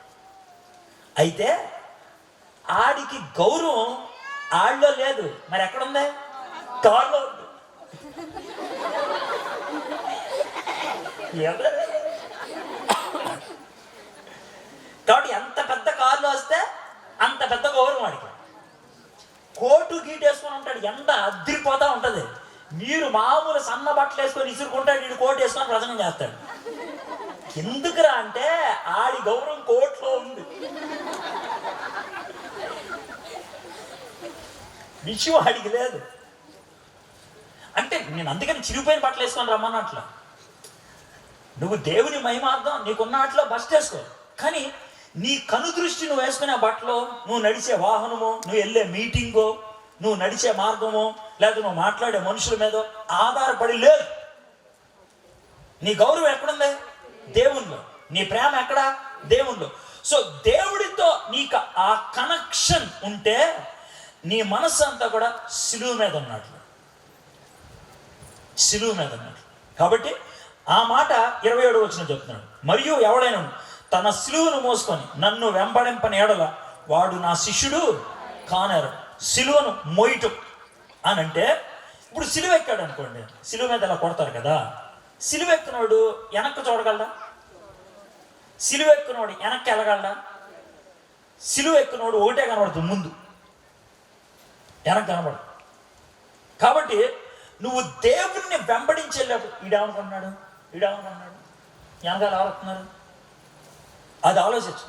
అయితే ఆడికి గౌరవం ఆళ్ళలో లేదు, మరి ఎక్కడుంది? కారులో ఉంది. కాబట్టి ఎంత పెద్ద కారులో వస్తే అంత పెద్ద గౌరవం వాడికి. కోటు గీటేసుకొని ఉంటాడు, ఎండ అద్దరిపోతూ ఉంటుంది. మీరు మామూలు సన్న బట్టలు వేసుకొని ఇసురుకుంటాడు, వీడు కోటు వేసుకొని ప్రసంగం చేస్తాడు. ఎందుకురా అంటే ఆడి గౌరవం కోట్లో ఉంది. విషయం ఆడికి లేదు. అంటే నేను అందుకని చిరిగిపోయిన బట్టలు వేసుకొని రమ్మన్నట్ల. నువ్వు దేవుని మహిమార్థం నీకున్న వాటిలో బస్ట్ వేసుకో, కానీ నీ కనుదృష్టి నువ్వు వేసుకునే బట్టలో, నువ్వు నడిచే వాహనమో, నువ్వు వెళ్ళే మీటింగో, నువ్వు నడిచే మార్గమో, లేదా నువ్వు మాట్లాడే మనుషుల మీద ఆధారపడి లేదు. నీ గౌరవం ఎక్కడుంది? దేవుణ్ణిలో. నీ ప్రేమ ఎక్కడ? దేవుణ్ణిలో. సో దేవుడితో నీకు ఆ కనెక్షన్ ఉంటే నీ మనస్సు అంతా కూడా సిలువ మీద ఉన్నట్లు. కాబట్టి ఆ మాట 27వ వచనం చెప్తున్నాడు. మరియు ఎవడైనా తన సిలువను మోసుకొని నన్ను వెంబడింపని ఎడల వాడు నా శిష్యుడు కానేరు. సిలువను మోయటం అని అంటే, ఇప్పుడు సిలువ ఎక్కాడు అనుకోండి, సిలువ మీద ఇలా కొడతారు కదా, సిలువ ఎక్కినోడు వెనక్కి చూడగలడా? సిలువ ఎక్కినోడు వెనక్కి వెళ్ళగలడా? సిలువ ఎక్కినోడు ఒకటే కనబడుతుంది, ముందు, వెనక్కి కనబడు. కాబట్టి నువ్వు దేవుణ్ణి వెంబడించేటప్పుడు ఈడేమనుకుంటున్నాడు వెనకాల ఆలోచుతున్నారు, అది ఆలోచించు.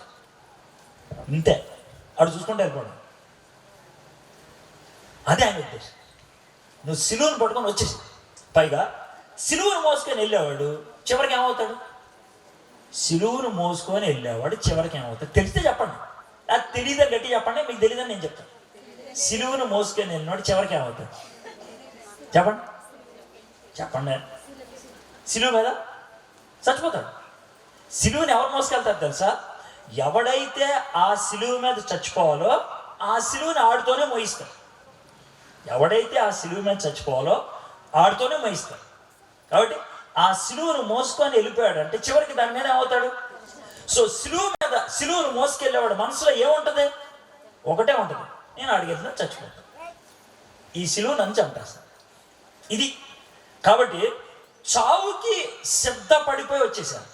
ఇంతే, అటు చూసుకుంటే వెళ్ళిపోవడం. అదే ఆయన ఉద్దేశం. నువ్వు సిలువను పట్టుకొని వచ్చేసి, పైగా సిలువను మోసుకొని వెళ్ళేవాడు చివరికి ఏమవుతాడు? సిలువను మోసుకొని వెళ్ళేవాడు చివరికి ఏమవుతాడు తెలిస్తే చెప్పండి. అది తెలియదని గట్టి చెప్పండి, మీకు తెలియదని నేను చెప్తాను. సిలువను మోసుకొని వెళ్ళినవాడు చివరికి ఏమవుతాడు చెప్పండి. సిలువ మీద చచ్చిపోతాడు. సిలువని ఎవరు మోసుకెళ్తారు తెలుసా? ఎవడైతే ఆ సిలువ మీద చచ్చిపోవాలో ఆ సిలువని ఆడుతోనే మోయిస్తాడు. ఆడుతోనే మోయిస్తాడు. కాబట్టి ఆ సిలువను మోసుకొని వెళ్ళిపోయాడు అంటే చివరికి దాని మీద ఏమవుతాడు? సో సిలువను మోసుకెళ్ళేవాడు మనసులో ఏముంటుంది? ఒకటే ఉంటుంది, నేను అడిగేసిన చచ్చిపోతాను, ఈ సిలువ నన్ను చంపేస్తాను. ఇది కాబట్టి చావుకి సిద్ధపడిపోయి వచ్చేసాను.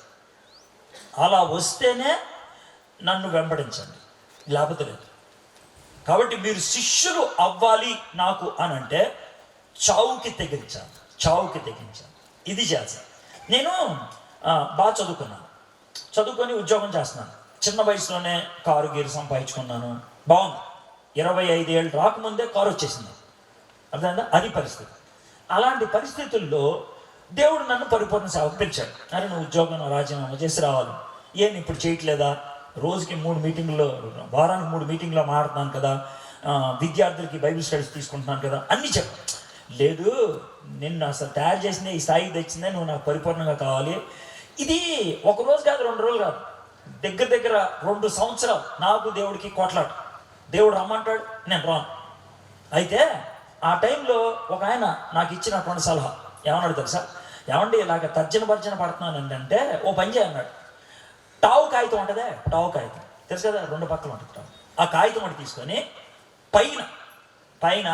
అలా వస్తేనే నన్ను వెంబడించండి, లేకపోతే లేదు. కాబట్టి మీరు శిష్యులు అవ్వాలి నాకు అని అంటే చావుకి తెగించాను. ఇది చేస్తాను. నేను బాగా చదువుకొని ఉద్యోగం చేస్తున్నాను. చిన్న వయసులోనే కారు గీరు సంపాదించుకున్నాను, బాగుంది. 25 ఏళ్ళు రాకముందే కారు వచ్చేసింది, అర్థమైందా? అది పరిస్థితి. అలాంటి పరిస్థితుల్లో దేవుడు నన్ను పరిపూర్ణ సేవకు పిలిచాడు. అరే నువ్వు ఉద్యోగం రాజీనామా చేసి రావాలి. ఏం ఇప్పుడు చేయట్లేదా? రోజుకి 3 మీటింగ్లో, వారానికి 3 మీటింగ్లో మాట్లాడుతున్నాను కదా, విద్యార్థులకి బైబిల్ స్టడీస్ తీసుకుంటున్నాను కదా, అన్నీ చెప్పు. లేదు, నిన్ను అసలు తయారు చేసిందే ఈ స్థాయికి తెచ్చిందే, నువ్వు నాకు పరిపూర్ణంగా కావాలి. ఇది 1 రోజు కాదు, 2 రోజులు కాదు, దగ్గర 2 సంవత్సరాలు నాకు దేవుడికి కొట్లాట. దేవుడు రమ్మంటాడు, నేను రాను. అయితే ఆ టైంలో ఒక ఆయన నాకు ఇచ్చినటువంటి సలహా ఏమన్నాడు తెలుసా? ఏమండి ఇలాగ తర్జన భర్జన పడుతున్నాను ఏంటంటే, ఓ పని చేయన్నాడు. టావు కాగితం ఉంటుందే, టావు కాగితం తెలుసు కదా, 2 పక్కలు ఉంటుంది టావు. ఆ కాగితం ఒకటి తీసుకొని పైన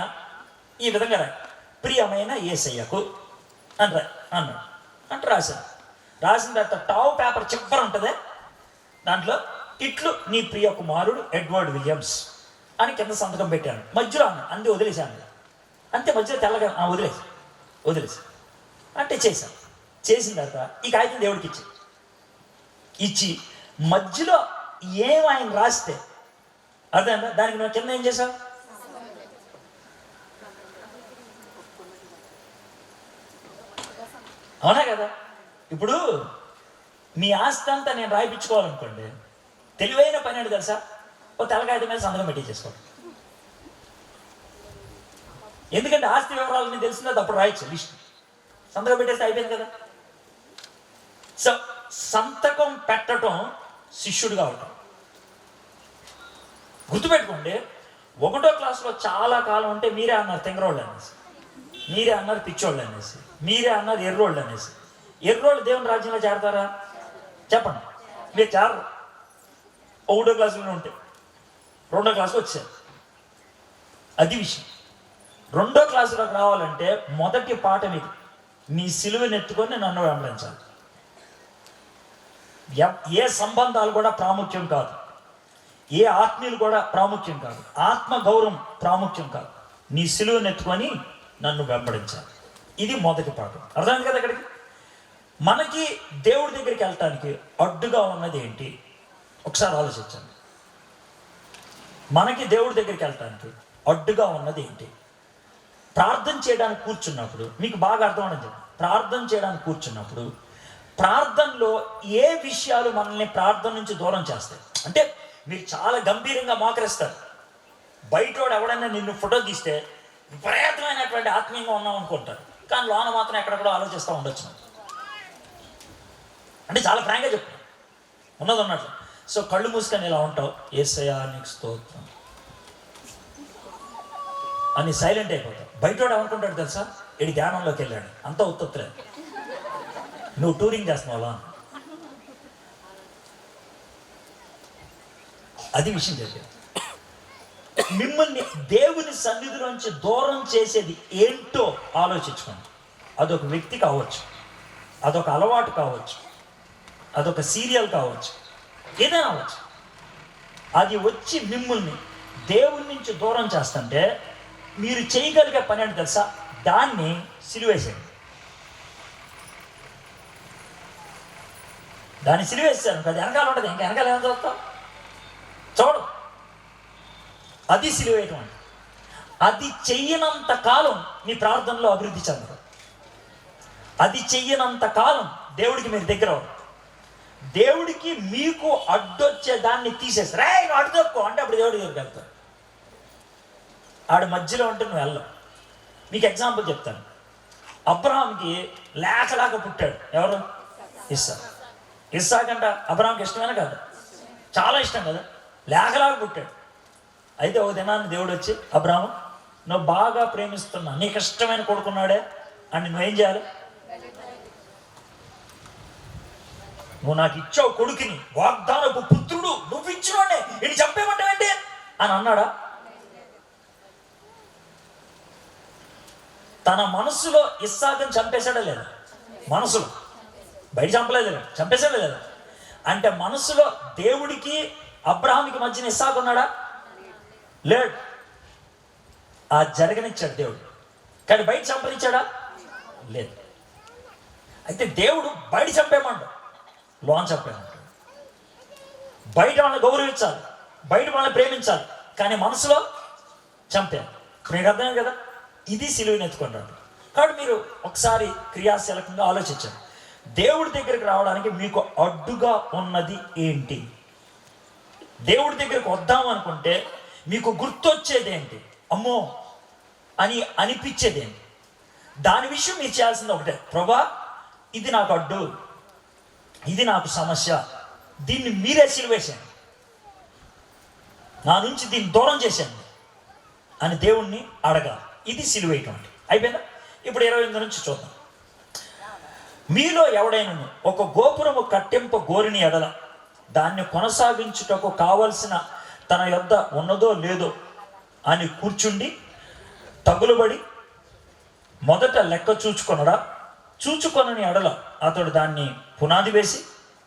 ఈ విధంగా రాయి, ప్రియమైన యేసయ్యకు అని అన్నాడు. అంటే రాశాను. రాసిన తర్వాత టావ్ పేపర్ చివర ఉంటుంది, దాంట్లో ఇట్లు నీ ప్రియ కుమారుడు ఎడ్వర్డ్ విలియమ్స్ అని కింద సంతకం పెట్టాను. మధ్యలో అన్న అంది వదిలేశాను. అంతే, మధ్యలో తెల్లగా వదిలేసి అంటే చేశాను. చేసిన తర్వాత ఈ కాగితం దేవుడికి ఇచ్చి మధ్యలో ఏం ఆయన రాస్తే అదే దానికి నువ్వు కింద ఏం చేశావు? అవునా కదా? ఇప్పుడు మీ ఆస్తి అంతా నేను రాయిపించుకోవాలనుకోండి, తెలివైన పని ఏంటి తెలుసా? ఓ తెల్లకాగితం మీద సంతకం పెట్టించేసుకోండి. ఎందుకంటే ఆస్తి వివరాలని తెలిసిందా అప్పుడు రాయొచ్చు లిస్ట్, సంతకం పెట్టేస్తే అయిపోయింది కదా. సో సంతకం పెట్టడం శిష్యుడు కావటం. గుర్తుపెట్టుకోండి, 1వ క్లాసులో చాలా కాలం ఉంటే మీరే అన్నారు తెంగరోళ్ళు అనేసి, మీరే అన్నారు పిచ్చోళ్ళు అనేసి, మీరే అన్నారు ఎర్రోళ్ళు అనేసి. ఎర్రోళ్ళు దేవుని రాజ్యంలో చేరతారా? చెప్పండి. మీరు చేరరు. 1వ క్లాసులోనే ఉంటే 2వ క్లాసులో వచ్చారు. అది విషయం. 2వ క్లాసులోకి రావాలంటే మొదటి పాఠం ఇది, నీ సిలువను ఎత్తుకొని నన్ను వెంబడించాలి. ఏ సంబంధాలు కూడా ప్రాముఖ్యం కాదు, ఏ ఆత్మీయులు కూడా ప్రాముఖ్యం కాదు, ఆత్మ గౌరవం ప్రాముఖ్యం కాదు. నీ సిలువను ఎత్తుకొని నన్ను వెంబడించాలి. ఇది మొదటి పాఠం. అర్థమైంది కదా? ఇక్కడికి మనకి దేవుడి దగ్గరికి వెళ్ళటానికి అడ్డుగా ఉన్నది ఏంటి? ఒకసారి ఆలోచించండి. మనకి దేవుడి దగ్గరికి వెళ్ళటానికి అడ్డుగా ఉన్నది ఏంటి? ప్రార్థన చేయడానికి కూర్చున్నప్పుడు మీకు బాగా అర్థమవుతుంది. ప్రార్థన చేయడానికి కూర్చున్నప్పుడు ప్రార్థనలో ఏ విషయాలు మనల్ని ప్రార్థన నుంచి దూరం చేస్తాయి? అంటే మీరు చాలా గంభీరంగా మోకరిస్తారు. బయటోడు ఎవడైనా నిన్ను ఫోటో తీస్తే విపరీతమైనటువంటి ఆత్మీయంగా ఉన్నాం అనుకుంటారు, కానీ లోన మాత్రం ఎక్కడెక్కడో ఆలోచిస్తూ ఉండొచ్చు. అంటే చాలా ఫ్రాంక్గా చెప్తాను, ఉన్నది ఉన్నట్లు. సో కళ్ళు మూసుకొని ఇలా ఉంటావు, యేసయ్యా నీకు స్తోత్రం అని సైలెంట్ అయిపోతావు. బయటోడు ఏమనుకుంటాడు తెలుసా? ఇడి ధ్యానంలోకి వెళ్ళాడు, అంతా ఉత్తలేదు, నువ్వు టూరింగ్ చేస్తున్నావా? అది విషయం జరిగింది. మిమ్మల్ని దేవుని సన్నిధిలోంచి దూరం చేసేది ఏంటో ఆలోచించుకోండి. అదొక వ్యక్తి కావచ్చు, అదొక అలవాటు కావచ్చు, అదొక సీరియల్ కావచ్చు, ఏదైనా అవ్వచ్చు. అది వచ్చి మిమ్మల్ని దేవుని నుంచి దూరం చేస్తుంటే మీరు చేయగలిగే పని ఏంటి తెలుసా? దాన్ని సిలువేసేయండి. దాన్ని సిలువేసాను, అది వెనకాల ఉంటుంది. ఇంకా వెనకాల ఏమైనా చూస్తాం? చూడు, అది సిలువేయటం అంటే. అది చెయ్యనంత కాలం నీ ప్రార్థనలో అభివృద్ధి చెందరు. అది చెయ్యనంత కాలం దేవుడికి మీరు దగ్గర అవ్వరు. దేవుడికి మీకు అడ్డొచ్చే దాన్ని తీసేస్తారు. నువ్వు అడ్డుదొక్కో అంటే అప్పుడు దేవుడి దగ్గరికి వెళ్తారు. ఆడు మధ్యలో ఉంటే నువ్వు వెళ్ళవు. మీకు ఎగ్జాంపుల్ చెప్తాను. అబ్రహాంకి లేకలాగా పుట్టాడు ఎవరు? ఇస్సాకు. ఇస్సాకు అంటే అబ్రహాంకి ఇష్టమైన కదా, చాలా ఇష్టం కదా, లేకలాగా పుట్టాడు. అయితే ఒక దినాన్ని దేవుడు వచ్చి, అబ్రహాము నువ్వు బాగా ప్రేమిస్తున్నా, నీకు ఇష్టమైన కొడుకున్నాడే అని నువ్వేం చేయాలి? నువ్వు నాకు ఇచ్చావు కొడుకుని, వాగ్దానపు పుత్రుడు, నువ్వు ఇచ్చినోడే, ఇది చంపేమంటావేంటి అని అన్నాడా? తన మనసులో ఇస్సాకుని చంపేశాడా లేదా? మనసులో, బయట చంపలేదు, చంపేశాడా లేదా? అంటే మనసులో దేవుడికి అబ్రహాంకి మధ్యన ఇస్సాకు ఉన్నాడా? లేడు. ఆ జరగనిచ్చాడు దేవుడు, కానీ బయట చంపనిచ్చాడా? లేదు. అయితే దేవుడు బయట చంపేమంటాడు, లోన్ చంపేమంటాడు. బయట వాళ్ళని గౌరవించాలి, బయట వాళ్ళని ప్రేమించాలి, కానీ మనసులో చంపాను. మీకు అర్థమైంది కదా? ఇది సిలువను ఎత్తుకున్నాడు. కాబట్టి మీరు ఒకసారి క్రియాశీలకంగా ఆలోచించండి. దేవుడి దగ్గరికి రావడానికి మీకు అడ్డుగా ఉన్నది ఏంటి? దేవుడి దగ్గరికి వద్దాం అనుకుంటే మీకు గుర్తొచ్చేది ఏంటి? అమ్మో అని అనిపించేది ఏంటి? దాని విషయం మీరు చేయాల్సింది ఒకటే, ప్రభా ఇది నాకు అడ్డు, ఇది నాకు సమస్య, దీన్ని మీరే సిలువేశాను, నా నుంచి దీన్ని దూరం చేశాను అని దేవుణ్ణి అడగాలి. ఇది సిలువేయటం అంటే. అయిపోయిందా? ఇప్పుడు 28 నుంచి చూద్దాం. మీలో ఎవడైనను ఒక గోపురము కట్టింప గోరిని ఎడల దాన్ని కొనసాగించుటకు కావలసిన తన యొద్ద ఉన్నదో లేదో అని కూర్చుండి తగులుబడి మొదట లెక్క చూచుకొనడా, చూచుకొనని ఎడల అతడు దాన్ని పునాది వేసి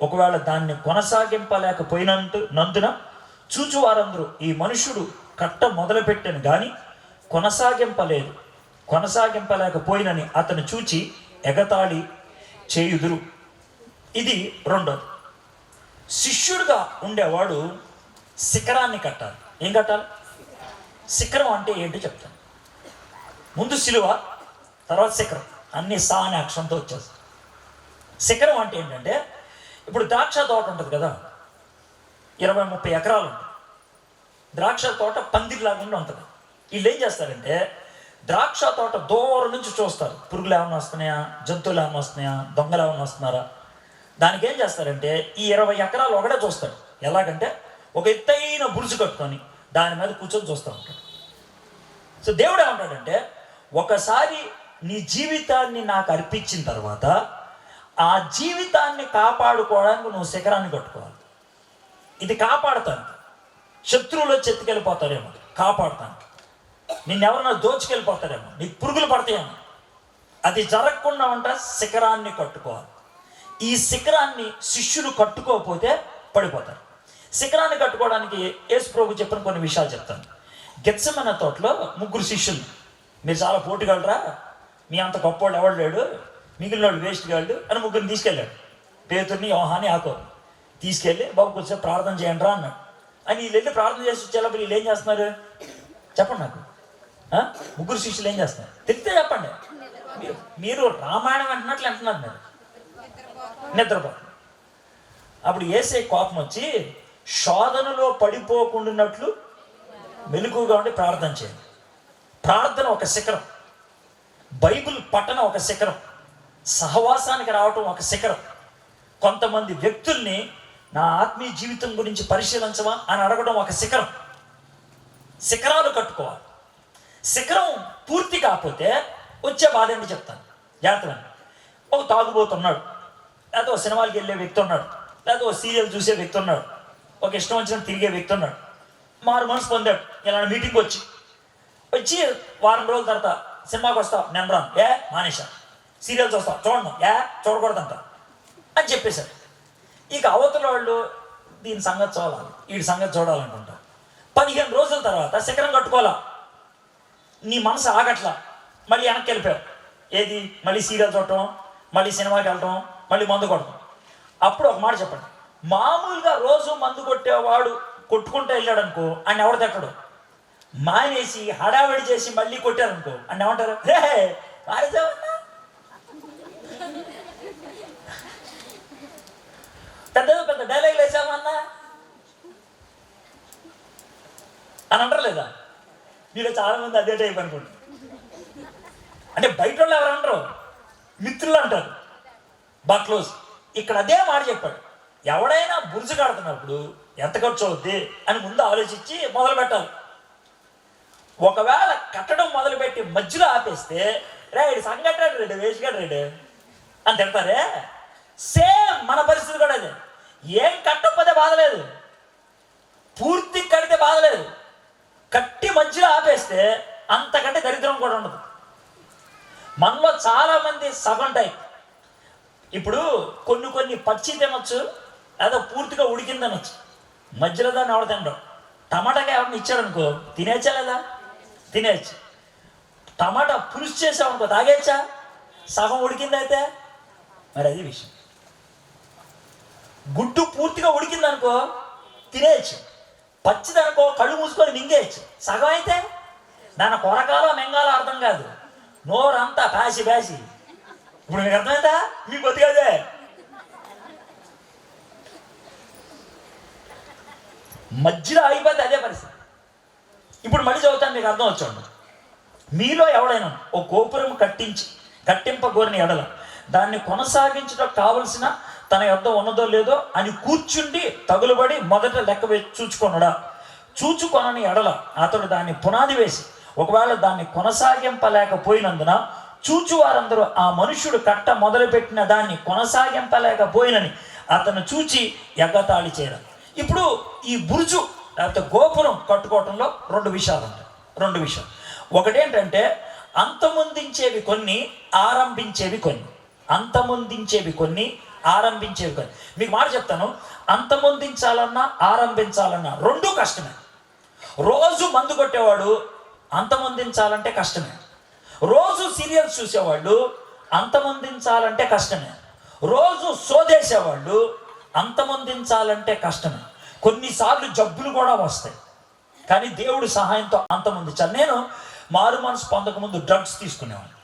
ఒకవేళ దాన్ని కొనసాగింపలేకపోయినందున చూచువారందరూ ఈ మనుషుడు కట్ట మొదలుపెట్టను కానీ కొనసాగింపలేకపోయినని అతను చూచి ఎగతాళి చేయుదురు. ఇది రెండోది. శిష్యుడిగా ఉండేవాడు శిఖరాన్ని కట్టాలి. ఏం కట్టాలి? శిఖరం అంటే ఏంటో చెప్తాను. ముందు సిలువ, తర్వాత శిఖరం, అన్ని సా అనే అక్షరంతో వచ్చేస్తాయి. శిఖరం అంటే ఏంటంటే, ఇప్పుడు ద్రాక్ష తోట ఉంటుంది కదా, 20-30 ఎకరాలు ఉంటుంది. ద్రాక్ష తోట పందిరిలాగా ఉంటుంది. వీళ్ళు ఏం చేస్తారంటే, ద్రాక్ష తోట దూరం నుంచి చూస్తారు. పురుగులు ఏమైనా వస్తున్నాయా, జంతువులు ఏమైనా వస్తున్నాయా, దొంగలు ఏమైనా వస్తున్నారా. దానికి ఏం చేస్తారంటే, ఈ 20 ఎకరాలు ఒకటే చూస్తాడు. ఎలాగంటే ఒక ఎత్తైన బురుజు కట్టుకొని దాని మీద కూర్చొని చూస్తూ ఉంటాడు. సో దేవుడు ఏమంటాడంటే, ఒకసారి నీ జీవితాన్ని నాకు అర్పించిన తర్వాత ఆ జీవితాన్ని కాపాడుకోవడానికి నువ్వు శిఖరాన్ని కట్టుకోవాలి. ఇది కాపాడుతాను. శత్రువులు చెత్తుకెళ్ళిపోతారేమో, కాపాడుతాను. నిన్నెవరన్నా దోచుకెళ్ళిపోతారేమో, నీకు పురుగులు పడతాయేమో. అది జరగకుండా ఉంటే శిఖరాన్ని కట్టుకోవాలి. ఈ శిఖరాన్ని శిష్యులు కట్టుకోకపోతే పడిపోతారు. శిఖరాన్ని కట్టుకోవడానికి యేసు ప్రభు చెప్పిన కొన్ని విషయాలు చెప్తాను. గెత్సెమనే తోటలో 3 శిష్యులు, మీరు చాలా పోటీగాళ్ళరా, మీ అంత గొప్పవాళ్ళు ఎవడు లేడు, మిగిలిన వాళ్ళు వేస్ట్ గాళ్ళు అని 3 తీసుకెళ్ళాడు. పేతుర్ని, యోహాని, యాకోబుని తీసుకెళ్ళి బాబు కొంచెం ప్రార్థన చేయండి రా అన్నాడు. అని వీళ్ళు వెళ్ళి ప్రార్థన చేసి వచ్చేటప్పుడు వీళ్ళు ఏం చేస్తున్నారు చెప్పండి నాకు. 3 శిష్యులు ఏం చేస్తున్నారు తెలిస్తే చెప్పండి. మీరు రామాయణం అంటున్నట్లు అంటున్నారు. మీరు నిద్రపోతున్నారు. అప్పుడు యేసయ్య కోపం వచ్చి, శోధనలో పడిపోకుండాన్నట్లు మెలకువగా ఉండి ప్రార్థన చేయండి. ప్రార్థన ఒక శిఖరం, బైబిల్ పఠనం ఒక శిఖరం, సహవాసానికి రావటం ఒక శిఖరం. కొంతమంది వ్యక్తుల్ని నా ఆత్మీయ జీవితం గురించి పరిశీలించవా అని అడగడం ఒక శిఖరం. శిఖరాలు కట్టుకోవాలి. శిఖరం పూర్తి కాకపోతే వచ్చే బాధ ఏంటి చెప్తాను. జాగ్రత్తగా. ఒక తాగుబోతున్నాడు, లేకపోతే ఒక సినిమాలకి వెళ్ళే వ్యక్తి ఉన్నాడు, లేకపోతే ఒక సీరియల్ చూసే వ్యక్తి ఉన్నాడు, ఒక ఇష్టం వచ్చిన తిరిగే వ్యక్తి ఉన్నాడు. మారు మనసు పొందాడు. ఇలా మీటింగ్ వచ్చి వారం రోజుల తర్వాత సినిమాకి వస్తావు, నేను రాను, మానేశా. సీరియల్స్ వస్తావు, చూడను, చూడకూడదంట అని చెప్పేశారు. ఇక అవతల వాళ్ళు దీని సంగతి చూడాలి, వీడి సంగతి చూడాలనుకుంటారు. 15 రోజుల తర్వాత శిఖరం కట్టుకోవాలా, నీ మనసు ఆగట్లా, మళ్ళీ వెనక్కి వెళ్ళిపోయావు. ఏది? మళ్ళీ సీరియల్ చూడటం, మళ్ళీ సినిమాకి వెళ్ళటం, మళ్ళీ మందు కొడటం. అప్పుడు ఒక మాట చెప్పండి, మామూలుగా రోజు మందు కొట్టేవాడు కొట్టుకుంటూ వెళ్ళాడు అనుకో, అని ఎవడు తిట్టడు. మానేసి హడావిడి చేసి మళ్ళీ కొట్టారనుకో అని ఏమంటారు, రే మారేసావన్నా, పెద్ద డైలాగ్ వేసామన్నా అని అంటారు లేదా? మీరు చాలా మంది అదే టైప్ అనుకుంటారు. అంటే బయట వాళ్ళు ఎవరు అంటారు, మిత్రులు అంటారు, బాగా క్లోజ్. ఇక్కడ అదే మాట చెప్పాడు, ఎవడైనా బురుజు కడుతున్నప్పుడు ఎంత ఖర్చు అవుద్ది అని ముందు ఆలోచించి మొదలు పెట్టాలి. ఒకవేళ కట్టడం మొదలుపెట్టి మధ్యలో ఆపేస్తే, రే ఇడు సంగట్టాడు రెడ్డి, వేసుగాడు రెడ్డి అని తిడతారే. సేమ్ మన పరిస్థితి కూడా అదే. ఏం కట్టకపోతే బాధలేదు, పూర్తి కడితే బాధలేదు, కట్టి మధ్యలో ఆపేస్తే అంతకంటే దరిద్రం కూడా ఉండదు. మనలో చాలా మంది సగం టైప్. ఇప్పుడు కొన్ని పచ్చి తినొచ్చు, లేదా పూర్తిగా ఉడికింది తినొచ్చు, మధ్యలో దాన్ని ఎవడ తినడం. టమాటాగా ఎవరిని ఇచ్చాడు అనుకో, తినేచ్చా లేదా? తినేచ్చు. టమాటా పులుసు చేసామనుకో, తాగేచ్చా? సగం ఉడికిందైతే మరి అది విషయం. గుడ్డు పూర్తిగా ఉడికిందనుకో తినేయచ్చు, పచ్చిదనుకో కళ్ళు మూసుకొని మింగేయచ్చు. సగం అయితే దాని కొరకాలో మెంగాలో అర్థం కాదు, నోరంతా ప్యాసి. ఇప్పుడు మీకు అర్థమైందా? మీకు బతికదే. మధ్యలో అయిపోతే అదే పరిస్థితి. ఇప్పుడు మళ్ళీ చదువుతాను, మీకు అర్థం వచ్చాడు. మీలో ఎవడైనా ఓ గోపురం కట్టింపగోరిన ఎడల దాన్ని కొనసాగించడం కావలసిన తన యొద్ద ఉన్నదో లేదో అని కూర్చుండి తగులుబడి మొదట లెక్క చూచుకొనని ఎడల అతడు దాన్ని పునాది వేసి ఒకవేళ దాన్ని కొనసాగింపలేకపోయినందున చూచువారందరూ ఆ మనుష్యుడు కట్ట మొదలుపెట్టిన దాన్ని కొనసాగింపలేకపోయినని అతను చూచి ఎగతాళి చేయడం. ఇప్పుడు ఈ బురుజు లేకపోతే గోపురం కట్టుకోవటంలో 2 విషయాలు ఉంటాయి. 2 విషయాలు. ఒకటేంటంటే అంతమొందించేవి కొన్ని, ఆరంభించేవి కొన్ని. అంతమొందించేవి కొన్ని, ఆరంభించేవి కొన్ని. మీకు మాట చెప్తాను, అంతమొందించాలన్నా ఆరంభించాలన్నా రెండూ కష్టమే. రోజు మందు కొట్టేవాడు అంతమొందించాలంటే కష్టమే. రోజు సీరియల్స్ చూసేవాళ్ళు అంతమొందించాలంటే కష్టమే. రోజు సోదేసేవాళ్ళు అంతమొందించాలంటే కష్టమే. కొన్నిసార్లు జబ్బులు కూడా వస్తాయి, కానీ దేవుడి సహాయంతో అంతమొందించాలి. నేను మారు మనసు పొందకముందు డ్రగ్స్ తీసుకునేవాడిని.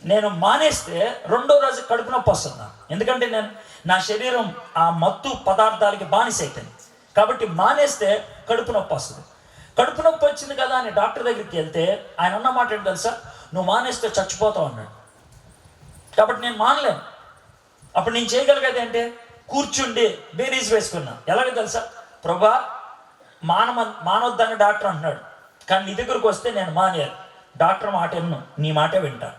నేను మానేస్తే రెండో రోజు కడుపు నొప్పి వస్తుంది. ఎందుకంటే నా శరీరం ఆ మత్తు పదార్థాలకి బానిస అయిపోయింది. కాబట్టి మానేస్తే కడుపు నొప్పి వస్తుంది. కడుపు నొప్పి వచ్చింది కదా అని డాక్టర్ దగ్గరికి వెళ్తే ఆయన అన్న మాట ఏంటి తెలుసా? నువ్వు మానేస్తే చచ్చిపోతావు అన్నాడు. కాబట్టి నేను మానలేను. అప్పుడు నేను చేయగలిగేది అంటే కూర్చుండి బేరీస్ వేసుకున్నా. ఎలాగో తెలుసా? ప్రభా, మానొద్దని డాక్టర్ అంటున్నాడు, కానీ నీ దగ్గరకు వస్తే నేను మానేయాలి. డాక్టర్ మాట విన్ను, నీ మాటే వింటాను.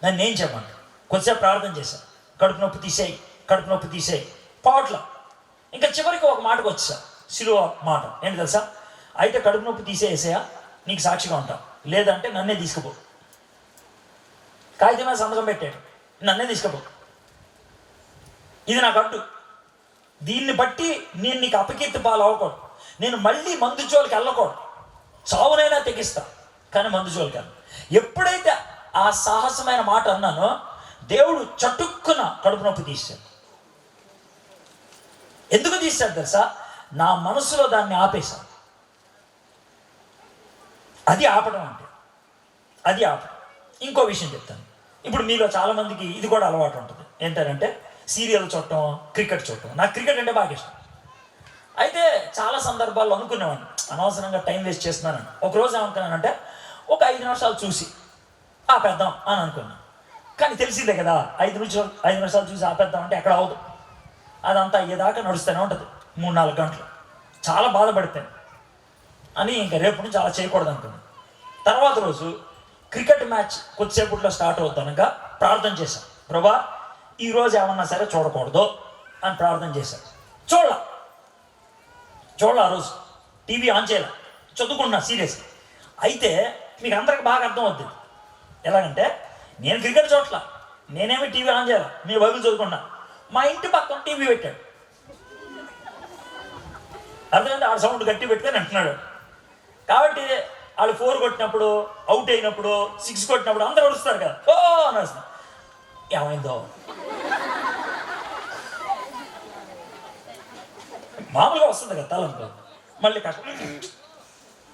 నన్ను ఏం చెప్పండి. కొద్దిసేపు ప్రార్థన చేశాను, కడుపు నొప్పి తీసేయి, కడుపు నొప్పి తీసేయి, పోవట్ల. ఇంకా చివరికి ఒక మాటకు వచ్చా, సిలువ మాట ఏంటి తెలుసా? అయితే కడుపు నొప్పి తీసేసేయా, నీకు సాక్షిగా ఉంటావు, లేదంటే నన్నే తీసుకుపో. కాగితం మీద సంతకం పెట్టాడు, నన్నే తీసుకుపో, ఇది నాకు అడ్డు. దీన్ని బట్టి నేను నీకు అపకీర్తి పాలు అవ్వకూడదు. నేను మళ్ళీ మందు జోలికి వెళ్ళకూడదు. చావునైనా తెగిస్తా, కానీ మందు జోలికి వెళ్ళను. ఎప్పుడైతే ఆ సాహసమైన మాట అన్నానో దేవుడు చటుక్కున కడుపు నొప్పి తీశాడు. ఎందుకు తీశాడు తెలుసా? నా మనసులో దాన్ని ఆపేశాను. అది ఆపడం అంటే, అది ఆపడం. ఇంకో విషయం చెప్తాను. ఇప్పుడు మీలో చాలామందికి ఇది కూడా అలవాటు ఉంటుంది. ఏంటంటే సీరియల్ చూడటం, క్రికెట్ చూడటం. నాకు క్రికెట్ అంటే బాగా ఇష్టం. అయితే చాలా సందర్భాల్లో అనుకునేవాడిని, అనవసరంగా టైం వేస్ట్ చేస్తున్నానని. ఒకరోజు ఏమనుకున్నానంటే ఒక 5 నిమిషాలు చూసి ఆపేద్దాం అని అనుకున్నాను. కానీ తెలిసిందే కదా, 5 నిమిషాలు చూసి ఆపేద్దాం అంటే ఎక్కడ అవదు. అదంతా అయ్యేదాకా నడుస్తూనే ఉంటుంది 3-4 గంటలు. చాలా బాధపడిపోయాను అని ఇంకా రేపు నుంచి అలా చేయకూడదు అనుకున్నాను. తర్వాత రోజు క్రికెట్ మ్యాచ్ కొద్దిసేపట్లో స్టార్ట్ అవుతానుగా ప్రార్థన చేశాను. ప్రభా, ఈరోజు ఏమన్నా సరే చూడకూడదు అని ప్రార్థన చేశాను. చూడాల ఆ రోజు టీవీ ఆన్ చేయాల, చదువుకున్నా సీరియస్గా. అయితే మీకు అందరికి బాగా అర్థం అవుతుంది. ఎలాగంటే నేను క్రికెట్ చూడట్లా, నేనేమి టీవీ ఆన్ చేయాలి, మీరు బైబిల్ చదువుకున్నా. మా ఇంటి పక్కన టీవీ పెట్టాడు. అర్థమైంది? ఆ సౌండ్ గట్టి పెట్టుకొని అంటున్నాడు. కాబట్టి వాళ్ళు 4 కొట్టినప్పుడు, అవుట్ అయినప్పుడు, 6 కొట్టినప్పుడు అందరూ వస్తారు కదా, ఓ అని వస్తున్నారు. ఏమైందో మామూలుగా వస్తుంది కదా తలంతో, మళ్ళీ కష్టం,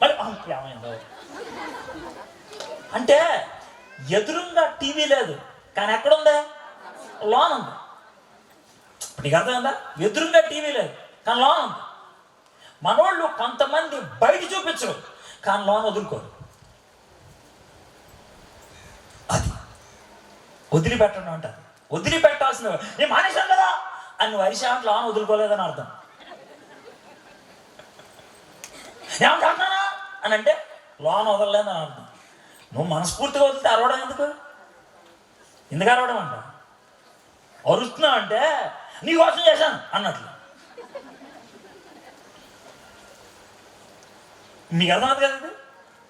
మళ్ళీ ఏమైందో అంటే ఎదురుగా టీవీ లేదు, కానీ ఎక్కడుంది? లోన్ ఉంది. నీకు అర్థమైందా? ఎదురుగా టీవీ లేదు, కానీ లోన్ ఉంది. మనోళ్ళు కొంతమంది బయట చూపించరు, కానీ లోన్ వదులుకోరు. అది వదిలిపెట్టడం అంటారు. వదిలిపెట్టాల్సిన, నేను మానేశాను కదా అని నువ్వు అరిశాంట్ లోన్ వదులుకోలేదని అర్థం. ఏమంటున్నానా అని అంటే లోన్ వదలలేదని అర్థం. నువ్వు మనస్ఫూర్తిగా వదిలితే అరవడం ఎందుకు అరవడం అంట? అరుస్తున్నావు అంటే నీ కోసం చేశాను అన్నట్లు. మీకు అర్థమవుతుంది కదా?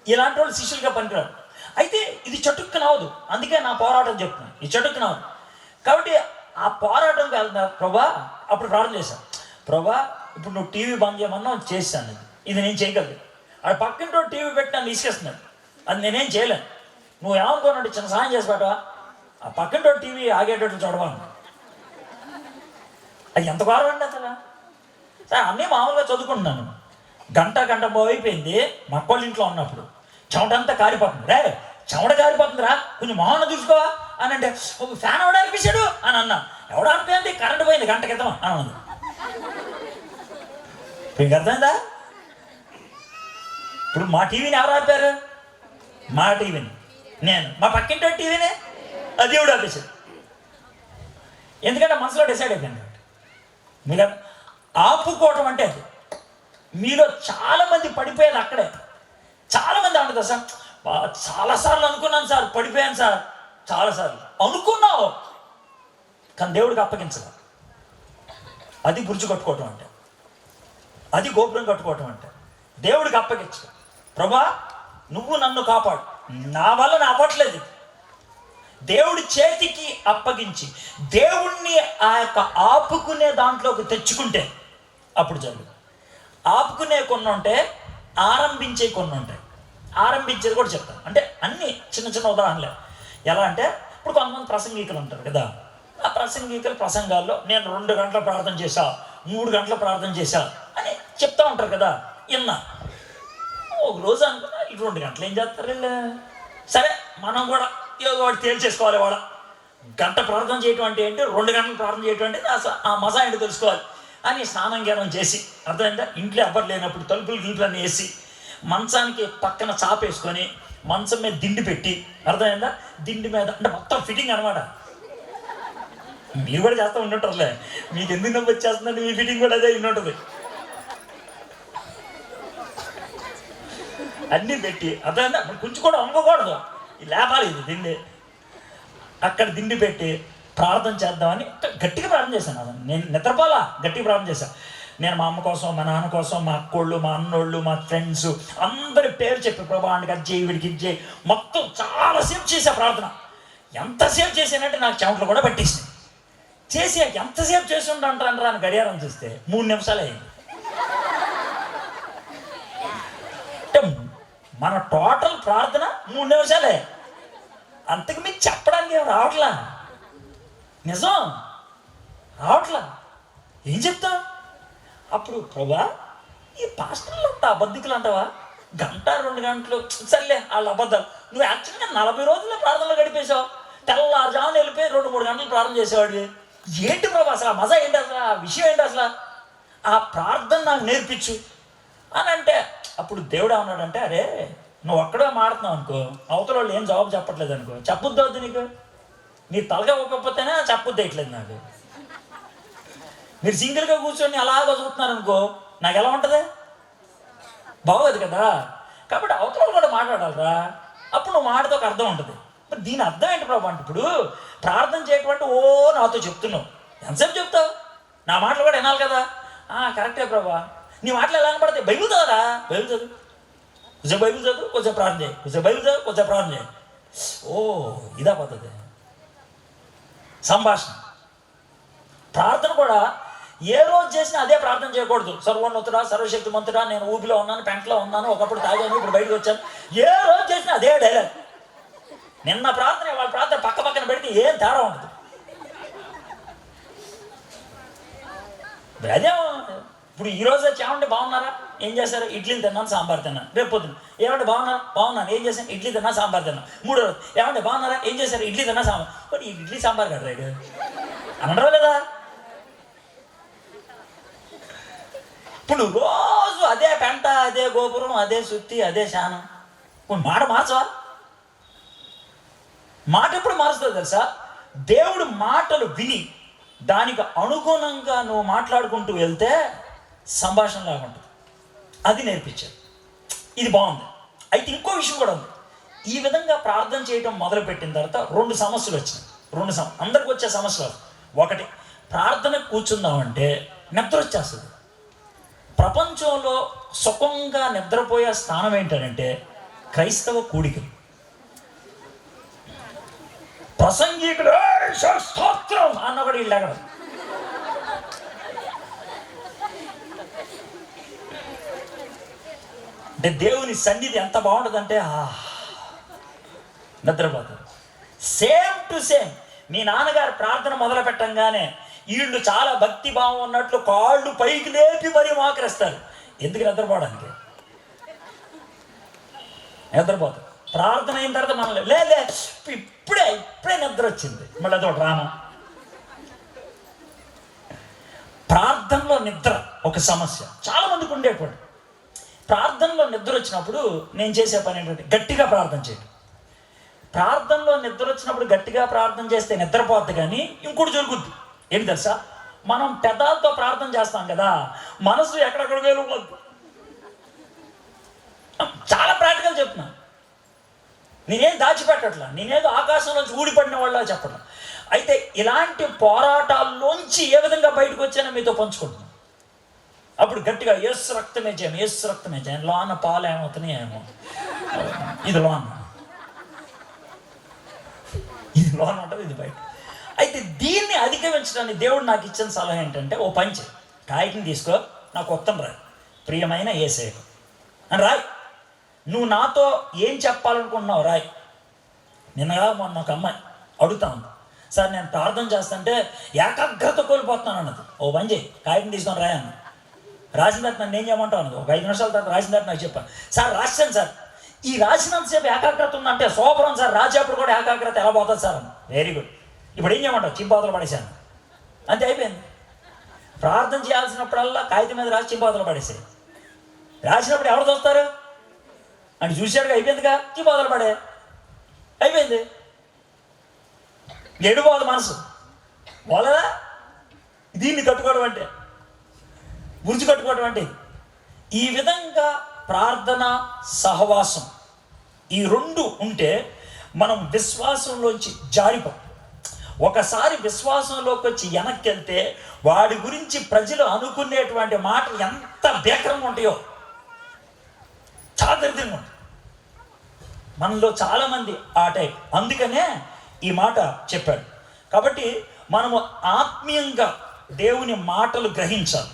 ఇలాంటి వాళ్ళు శిష్యులుగా పనికిరారు. అయితే ఇది చటుక్కున అవదు, అందుకే నా పోరాటం చెప్తున్నాను, ఇది చటుక్కున అవదు. కాబట్టి ఆ పోరాటంకి వెళ్తున్నా. ప్రభా, అప్పుడు ప్రార్థన చేశాను, ప్రభా ఇప్పుడు నువ్వు టీవీ బంద్ చేయమన్నా చేశాను, ఇది నేను చేయగలను. అది పక్కింటో టీవీ పెట్టి నన్ను తీసుకొస్తున్నాడు, అది నేనేం చేయలేను. నువ్వు ఏమనుకోనంటే చిన్న సాయం చేసి పెట్టవా, ఆ పక్కింటో టీవీ ఆగేటట్లు చూడవాలి. అది ఎంత గౌరవం అండి అసలు. సరే అన్నీ మామూలుగా చదువుకుంటున్నాను, గంట అయిపోయింది. మా అక్కోళ్ళ ఇంట్లో ఉన్నప్పుడు చెమటంతా కారిపోతుంది. రే చెమట కారిపోతుందిరా, కొంచెం మొహన చూసుకోవా అని అంటే, ఫ్యాన్ ఎవడ అనిపించాడు అని అన్నా. ఎవడ అనిపోయింది? కరెంట్ పోయింది గంట క్రితం అని అన్నది. మీకు అర్థమైందా? ఇప్పుడు మా టీవీని ఎవరు ఆపారు? మా టీవీని నేను, మా పక్కింటి టీవీని అది ఎవడు ఆపేశాడు. ఎందుకంటే మనసులో డిసైడ్ అయిపోయింది. మీరు ఆపుకోవటం అంటే అది. మీలో చాలామంది పడిపోయారు అక్కడే. చాలామంది అంటారు సార్, చాలాసార్లు అనుకున్నాను సార్, పడిపోయాను సార్, చాలాసార్లు అనుకున్నావు, కానీ దేవుడికి అప్పగించదు. అది బుర్జు కట్టుకోవటం అంటే, అది గోపురం కట్టుకోవటం అంటే. దేవుడికి అప్పగించు. ప్రభా, నువ్వు నన్ను కాపాడు, నా వల్ల అవ్వట్లేదు. దేవుడి చేతికి అప్పగించి దేవుణ్ణి ఆ యొక్క ఆపుకునే దాంట్లోకి తెచ్చుకుంటే అప్పుడు జరుగుతుంది. ఆపుకునే కొన్ని ఉంటాయి, ఆరంభించే కొన్ని ఉంటాయి. ఆరంభించేది కూడా చెప్తాను. అంటే అన్నీ చిన్న చిన్న ఉదాహరణలే. ఎలా అంటే ఇప్పుడు కొంతమంది ప్రసంగికులు ఉంటారు కదా, ఆ ప్రసంగికుల ప్రసంగాల్లో నేను 2 గంటల ప్రార్థన చేశా, 3 గంటల ప్రార్థన చేశా అని చెప్తా ఉంటారు కదా. విన్నా, ఒక రోజు అనుకున్నా 2 గంటలు ఏం చేస్తారు వీళ్ళు, సరే మనం కూడా ఏదో వాడు తేల్చేసుకోవాలి. వాడ గంట ప్రార్థన చేయటం అంటే ఏంటి, 2 గంటలు ప్రార్థన చేయటం అంటే ఆ మజా ఏంటి తెలుసుకోవాలి అని స్నానం జ్ఞానం చేసి, అర్థమైందా, ఇంట్లో ఎవ్వరు లేనప్పుడు తలుపులు గిలుపులన్నీ వేసి మంచానికి పక్కన చాపేసుకొని మంచం మీద దిండి పెట్టి, అర్థమైందా, దిండి మీద అంటే మొత్తం ఫిట్టింగ్ అనమాట. మీరు కూడా చేస్తూ ఉంటుంటారులే, మీకు ఎందుకు నవ్వు వచ్చేస్తుందంటే మీ ఫిట్టింగ్ కూడా అదే ఉంటుంది. అన్నీ పెట్టి, అర్థమైందా, కొంచెం కూడా వంగకూడదు, లేపాలి ఇది దిండి. అక్కడ దిండి పెట్టి ప్రార్థన చేద్దామని గట్టిగా ప్రార్థన చేశాను. అసలు నేను నిద్రపోలా, గట్టిగా ప్రార్థన చేశాను. నేను మా అమ్మ కోసం, మా నాన్న కోసం, మా అక్కోళ్ళు, మా అన్నోళ్ళు, మా ఫ్రెండ్స్ అందరి పేరు చెప్పి, ప్రభా అంటే అది చేయి, వీడికి ఇది చేయి, మొత్తం చాలాసేపు చేసా ప్రార్థన. ఎంతసేపు చేశానంటే నాకు చెమటలు కూడా పట్టేసింది. చేసి ఎంతసేపు చేసి ఉంటాను అని గడియారం చూస్తే 3 నిమిషాలు అయింది. అంటే మన టోటల్ ప్రార్థన 3 నిమిషాలే. అంతకు మీకు చెప్పడానికి ఏం రావట్లా, నిజం రావట్లా. ఏం చెప్తాం అప్పుడు, ప్రభా ఈ పాస్టర్లు అంతా అబద్ధికులు అంటావా, 1-2 గంటలు సర్లే వాళ్ళ అబద్ధాలు. నువ్వు యాక్చువల్గా 40 రోజుల్లో ప్రార్థనలు గడిపేశావు, తెల్లవారుజామున వెళ్ళిపోయి 2-3 గంటలు ప్రార్థన చేసేవాడివి. ఏంటి ప్రభా అసలు ఆ మజా ఏంటి, అసలు ఆ విషయం ఏంటి, అసలు ఆ ప్రార్థన నాకు నేర్పించు అని అంటే, అప్పుడు దేవుడు ఏమన్నాడంటే, అరే నువ్వు ఒక్కడే మాడుతున్నావు అనుకో, అవతల వాళ్ళు ఏం జవాబు చెప్పట్లేదు అనుకో, చెప్పొద్దు వద్దు నీకు, నీ తలగా ఒప్పకపోతేనే చెప్పొద్దు వేయట్లేదు నాకు. మీరు సింగిల్గా కూర్చొని అలాగ చదువుతున్నారు అనుకో, నాకు ఎలా ఉంటుంది, బాగోదు కదా. కాబట్టి అవతల కూడా మాట్లాడాలరా, అప్పుడు నువ్వు మాటతో ఒక అర్థం ఉంటుంది. మరి దీని అర్థం ఏంటి ప్రభు అంటే, ఇప్పుడు ప్రార్థన చేయటువంటి నాతో చెప్తున్నావు, ఎంతసేపు చెప్తావు, నా మాటలు కూడా వినాలి కదా. కరెక్టే ప్రభా, నీ మాటలు ఎలా కనపడతాయి, బైబిల్ చదవరా, బైబిల్ చదువు, కొంచెం బైబిల్ చదువు, కొంచెం ప్రార్థన చేయి, కొంచెం బైబిల్ చదువు, కొంచెం ప్రార్థన చేయి. ఇదా పద్ధతి సంభాషణ. ప్రార్థన కూడా ఏ రోజు చేసినా అదే ప్రార్థన చేయకూడదు. సర్వోన్నతుడా, సర్వశక్తిమంతుడా, నేను ఊపిలో ఉన్నాను, పెంటలో ఉన్నాను, ఒకప్పుడు తాగాను, ఇప్పుడు బయటకు వచ్చాను. ఏ రోజు చేసినా అదే డైలాగ్. నిన్న ప్రార్థన వాళ్ళ ప్రార్థన పక్క పక్కన పెడితే ఏం తేడా ఉంటుంది. అదే ఇప్పుడు ఈరోజు ఏమంటే బాగున్నారా, ఏం చేశారు, ఇడ్లీలు తిన్నాను, సాంబార్ తిన్నాను. రేపు పొద్దున ఏమంటే బాగున్నాను, ఏం చేశాను, ఇడ్లీ తిన్నా, సాంబార్ తిన్నాను. 3వ రోజు ఏమంటే బాగున్నారా, ఏం చేశారు, ఇడ్లీ తిన్నా, సాంబార్. బట్ ఈ ఇడ్లీ సాంబార్ కదా రైడు అనరా లేదా. ఇప్పుడు రోజు అదే పెంట, అదే గోపురం, అదే సుత్తి, అదే శానం. ఇప్పుడు మాట మార్చవా, మాట ఎప్పుడు మారుస్తుంది తెలుసా, దేవుడు మాటలు విని దానికి అనుగుణంగా నువ్వు మాట్లాడుకుంటూ వెళ్తే సంభాషణలాగా ఉంటుంది. అది నేర్పించారు. ఇది బాగుంది. అయితే ఇంకో విషయం కూడా ఉంది. ఈ విధంగా ప్రార్థన చేయడం మొదలుపెట్టిన తర్వాత 2 సమస్యలు వచ్చినాయి. అందరికి వచ్చే సమస్యలు. ఒకటి, ప్రార్థన కూర్చుందామంటే నిద్ర వచ్చేస్తుంది. ప్రపంచంలో సుఖంగా నిద్రపోయే స్థానం ఏంటంటే క్రైస్తవ కూడికలు. ప్రసంగికుడు స్తోత్రం అన్నప్పుడు వీళ్ళు ఎక్కడ, అంటే దేవుని సన్నిధి ఎంత బాగుంటుందంటే నిద్రపోతారు. సేమ్ టు సేమ్ మీ నాన్నగారు ప్రార్థన మొదలు పెట్టంగానే వీళ్ళు చాలా భక్తి భావం ఉన్నట్లు కాళ్ళు పైకి లేపి మరీ మోకరిస్తారు. ఎందుకు నిద్రపోవడానికి, నిద్రపోతారు. ప్రార్థన అయిన తర్వాత మనం లే ఇప్పుడే నిద్ర వచ్చింది, మళ్ళీ అదొక డ్రామా. ప్రార్థనలో నిద్ర ఒక సమస్య చాలా మందికి ఉండేటువంటి. ప్రార్థనలో నిద్ర వచ్చినప్పుడు నేను చేసే పని ఏంటంటే గట్టిగా ప్రార్థన చేయడం. ప్రార్థనలో నిద్ర వచ్చినప్పుడు గట్టిగా ప్రార్థన చేస్తే నిద్రపోద్ది, కానీ ఇంకోటి జరుగుద్ది. ఏంటి తెలుసా, మనం పెదాలతో ప్రార్థన చేస్తాం కదా, మనసు ఎక్కడెక్కడ వెళ్ళిపోద్ది. చాలా ప్రాక్టికల్ చెప్తున్నా, నేనేం దాచిపెట్టట్లా, నేనేదో ఆకాశంలోంచి ఊడిపడిన వాళ్ళ చెప్పడం. అయితే ఇలాంటి పోరాటాల్లోంచి ఏ విధంగా బయటకు వచ్చానో మీతో పంచుకుంటున్నాను. అప్పుడు గట్టిగా రక్తమే చేయం, రక్తమే చేయం, లోన పాలు ఏమవుతున్నాయి ఏమో, ఇది లోన ఇది లోన ఉంటుంది, ఇది బయట. అయితే దీన్ని అధిగమించడానికి దేవుడు నాకు ఇచ్చిన సలహా ఏంటంటే, ఓ పంచే కాగితం తీసుకో, నాకు ఉత్తరం రాయి, ప్రియమైన యేసయ్యకు అని రాయి. నువ్వు నాతో ఏం చెప్పాలనుకుంటున్నావు రాయి. నిన్నగా మొన్న ఒక అమ్మాయి అడుగుతా ఉంది, సార్ నేను ప్రార్థన చేస్తుంటే ఏకాగ్రత కోల్పోతున్నాను అన్నది. ఓ పని చేయి, కాగితం తీసుకొని రాయి అన్న. రాసిన తర్వాత నన్ను ఏం చేయమంటావు అన్నది. ఒక 5 నిమిషాల తర్వాత రాసిన తర్వాత నాకు చెప్పాను, సార్ రాశాను సార్, ఈ రాసినంతసేపు ఏకాగ్రత ఉందంటే సూపరం సార్, రాసేప్పుడు కూడా ఏకాగ్రత ఎలా పోతుంది సార్ అన్న. వెరీ గుడ్, ఇప్పుడు ఏం చేయమంటావు, చింపాతలు పడేశాను, అంతే అయిపోయింది. ప్రార్థన చేయాల్సినప్పుడల్లా కాగితం మీద రాసి చింపాతలు పడేసాయి. రాసినప్పుడు ఎవరు చూస్తారు అని చూశాడుగా, అయిపోయిందిగా, చింపాతలు పడే అయిపోయింది. ఎడుపోదు మనసు పోలేదా? దీన్ని కట్టుకోవడం అంటే, గురించి కట్టుకోవడం అంటే ఈ విధంగా ప్రార్థన, సహవాసం ఈ రెండు ఉంటే మనం విశ్వాసంలోంచి జారిపో. ఒకసారి విశ్వాసంలోకి వచ్చి వెనక్కి వెళ్తే వాడి గురించి ప్రజలు అనుకునేటువంటి మాటలు ఎంత భీకరంగా ఉంటాయో, చాలా దరిద్రంగా ఉంటాయి. మనలో చాలామంది ఆ టైప్. అందుకనే ఈ మాట చెప్పాడు. కాబట్టి మనము ఆత్మీయంగా దేవుని మాటలు గ్రహించాలి,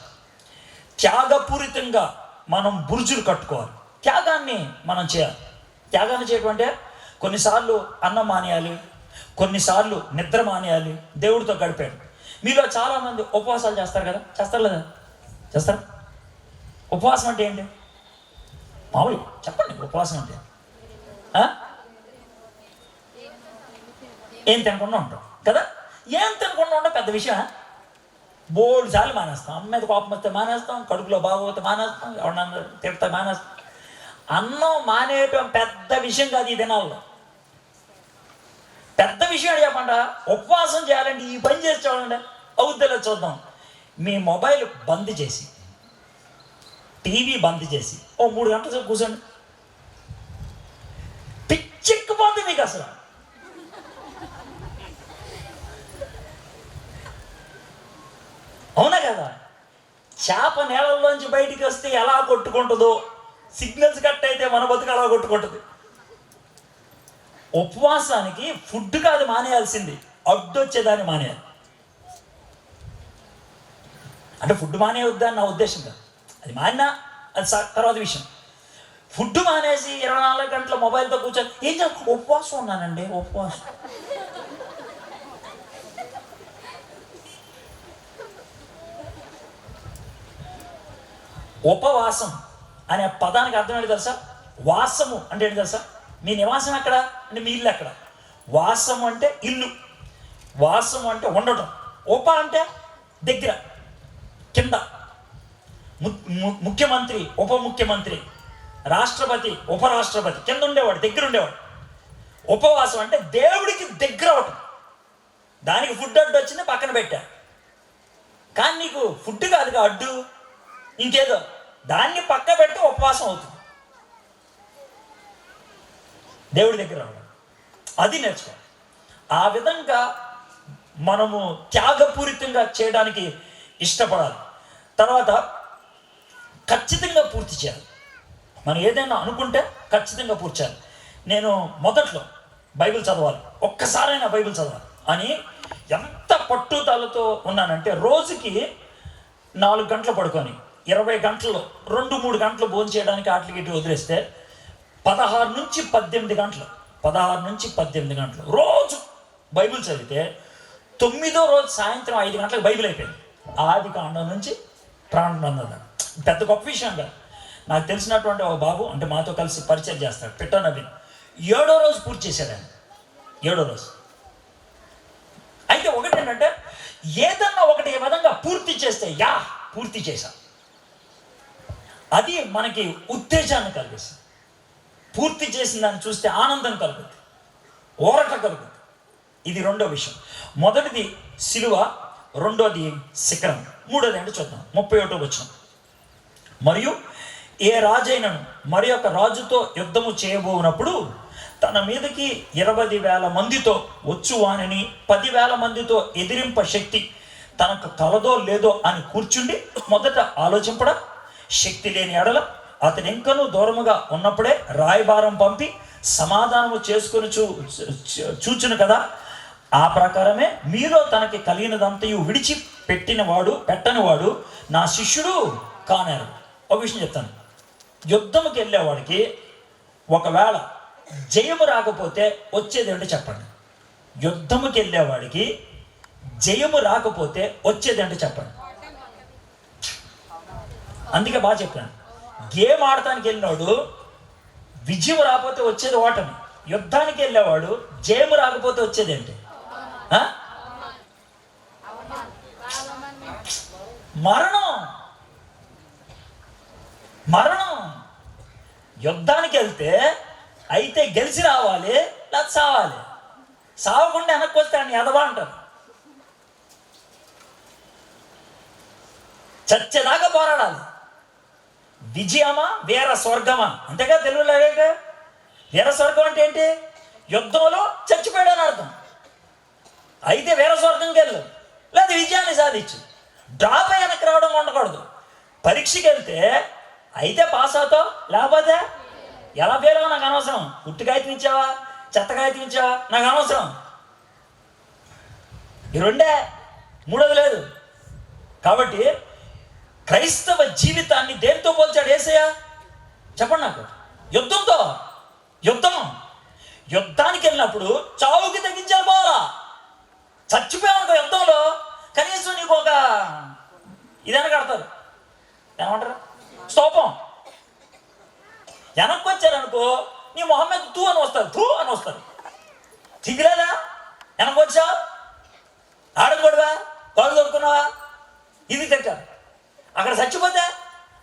త్యాగపూరితంగా మనం బురుజులు కట్టుకోవాలి, త్యాగాన్ని మనం చేయాలి. త్యాగాన్ని చేయడం అంటే కొన్నిసార్లు అన్నం మానేయాలి, కొన్నిసార్లు నిద్ర మానేయాలి, దేవుడితో గడిపాడు. మీలో చాలామంది ఉపవాసాలు చేస్తారు కదా, చేస్తారు లేదా? చేస్తారు. ఉపవాసం అంటే ఏంటి? మామూలు చెప్పండి, ఉపవాసం అంటే ఏం తినకుండా ఉంటాం కదా. ఏం తినకుండా ఉంటాం పెద్ద విషయం. బోల్డ్ సార్లు మానేస్తాం. అమ్మ మీద కోపం వస్తే మానేస్తాం, కడుపులో బాగోతే మానేస్తాం, ఎవరన్నా తిడతా మానేస్తాం. అన్నం మానేయటం పెద్ద విషయం కాదు ఈ దినాల్లో. పెద్ద విషయం చెప్పండి. ఉపవాసం చేయాలంటే ఈ పని చేసి చూడండి, అవుద్దిలో చూద్దాం. మీ మొబైల్ బంద్ చేసి, టీవీ బంద్ చేసి ఓ 3 గంటల సేపు కూర్చోండి, పిచ్చెక్కిపోతుంది మీకు అసలు. అవునా కదా? చేప నేలల్లోంచి బయటికి వస్తే ఎలా కొట్టుకుంటుందో, సిగ్నల్స్ కట్ అయితే మన బతుకు అలా కొట్టుకుంటుంది. ఉపవాసానికి ఫుడ్ కాదు మానేయాల్సింది, అడ్డొచ్చేదాన్ని మానేయాలి. అంటే ఫుడ్ మానేయొద్దా అని నా ఉద్దేశం కాదు, అది మానినా అది తర్వాత విషయం. ఫుడ్ మానేసి 24 గంటల మొబైల్తో కూర్చొని ఏం చేయాలి, ఉపవాసం ఉన్నానండి, ఉపవాసం. ఉపవాసం అనే పదానికి అర్థం ఏంటి తెలుసా? వాసము అంటే ఏంటి తెలుసా? మీ నివాసం ఎక్కడ అంటే మీ ఇల్లు ఎక్కడ? వాసము అంటే ఇల్లు, వాసము అంటే ఉండటం, ఉప అంటే దగ్గర, కింద. ముఖ్యమంత్రి, ఉప ముఖ్యమంత్రి, రాష్ట్రపతి, ఉపరాష్ట్రపతి కింద ఉండేవాడు, దగ్గర ఉండేవాడు. ఉపవాసం అంటే దేవుడికి దగ్గర అవటం. దానికి ఫుడ్ అడ్డు వచ్చింది, పక్కన పెట్టా. కానీ నీకు ఫుడ్ కాదుగా అడ్డు, ఇంకేదో, దాన్ని పక్క పెడితే ఉపవాసం అవుతుంది. దేవుడి దగ్గర రావడం, అది నేర్చుకోవాలి. ఆ విధంగా మనము త్యాగపూరితంగా చేయడానికి ఇష్టపడాలి. తర్వాత ఖచ్చితంగా పూర్తి చేయాలి. మనం ఏదైనా అనుకుంటే ఖచ్చితంగా పూర్తి చేయాలి. నేను మొదట్లో బైబిల్ చదవాలి, ఒక్కసారైనా బైబిల్ చదవాలి అని ఎంత పట్టుదలతో ఉన్నానంటే, రోజుకి 4 గంటలు పడుకొని 20 గంటల్లో 2-3 గంటలు భోజనం చేయడానికి ఆటలకి ఇటు వదిలేస్తే 16 నుంచి 18 గంటలు, 16 నుంచి 18 గంటలు రోజు బైబిల్ చదివితే 9వ రోజు సాయంత్రం 5 గంటలకు బైబిల్ అయిపోయింది. ఆది కాండం నుంచి ప్రారంభం. పెద్ద గొప్ప విషయం కాదు. నాకు తెలిసినటువంటి ఒక బాబు, అంటే మాతో కలిసి పరిచయం చేస్తాడు, పిట్ట నవీన్, 7వ రోజు పూర్తి చేశాడు ఆయన, 7వ రోజు. అయితే ఒకటి ఏంటంటే, ఏదన్నా ఒకటి ఈ విధంగా పూర్తి చేస్తే పూర్తి చేశా, అది మనకి ఉత్తేజాన్ని కలిగిస్తుంది. పూర్తి చేసిన దాన్ని చూస్తే ఆనందం కలుగుతుంది, ఊరట కలుగుతుంది. ఇది రెండో విషయం. మొదటిది సిలువ, రెండోది శిఖరం, మూడోది అంటే చూద్దాం 31వ వచనం. మరియు ఏ రాజైనను మరి ఒక రాజుతో యుద్ధము చేయబోనప్పుడు తన మీదకి 20,000 మందితో వచ్చువానని 10,000 మందితో ఎదిరింప శక్తి తనకు కలదో లేదో అని కూర్చుండి మొదట ఆలోచింపడ, శక్తి లేని ఎడల అతను ఇంకనూ దూరముగా ఉన్నప్పుడే రాయబారం పంపి సమాధానము చేసుకుని చూచును కదా, ఆ ప్రకారమే మీలో తనకి కలిగినదంతయు విడిచి పెట్టనివాడు నా శిష్యుడు కానేరు. ఒక విషయం చెప్తాను. యుద్ధంకి వెళ్ళేవాడికి ఒకవేళ జయము రాకపోతే వచ్చేది ఏంటో చెప్పండి. యుద్ధంకి వెళ్ళేవాడికి జయము రాకపోతే వచ్చేది ఏంటో చెప్పండి. అందుకే బాగా చెప్పాను, గేమ్ ఆడటానికి వెళ్ళినాడు విజయం రాకపోతే వచ్చేది ఓటమి. యుద్ధానికి వెళ్ళేవాడు జయము రాకపోతే వచ్చేది ఏంటి? మరణం. యుద్ధానికి వెళ్తే అయితే గెలిచి రావాలి, లేదా సావాలి. సావకుండా వెనక్కి వస్తే అని ఎదవా అంటారు. చచ్చేదాకా పోరాడాలి. విజయమా వీర స్వర్గమా, అంతేగా తెలుగులో. వీర స్వర్గం అంటే ఏంటి? యుద్ధంలో చచ్చిపోయాడని అర్థం. అయితే వీర స్వర్గంకి వెళ్ళు, లేదా విజయాన్ని సాధించు. డ్రాప్ అయ్యి వెనక్కి రావడం ఉండకూడదు. పరీక్షకి వెళ్తే అయితే పాస్ అవుతావు, లేకపోతే ఎలా ఫెయిల్ అవ్వ నాకు అనవసరం. పుట్టుకాయతం ఇచ్చావా, చెత్తకాయతం ఇచ్చావా, నాకు అనవసరం. ఈ రెండే, మూడోది లేదు. కాబట్టి క్రైస్తవ జీవితాన్ని దేనితో పోల్చాడు యేసయ్య? చెప్పండి నాకు. యుద్ధంతో. యుద్ధానికి వెళ్ళినప్పుడు చావుకి తగ్గించాలి పోవాలా. చచ్చిపోయామనుకో యుద్ధంలో, కనీసం నీకు ఒక ఇదైనా కడతారు, ఏమంటారు, స్తూపం. వెనక్కి వచ్చారనుకో నీ మొహం మీద తూ అని వస్తారు. చిగిలేదా? వెనక్కి వచ్చా ఆడకూడదా, కాళ్ళు దొరుకున్నావా, ఇది తింటారు. అక్కడ చచ్చిపోతే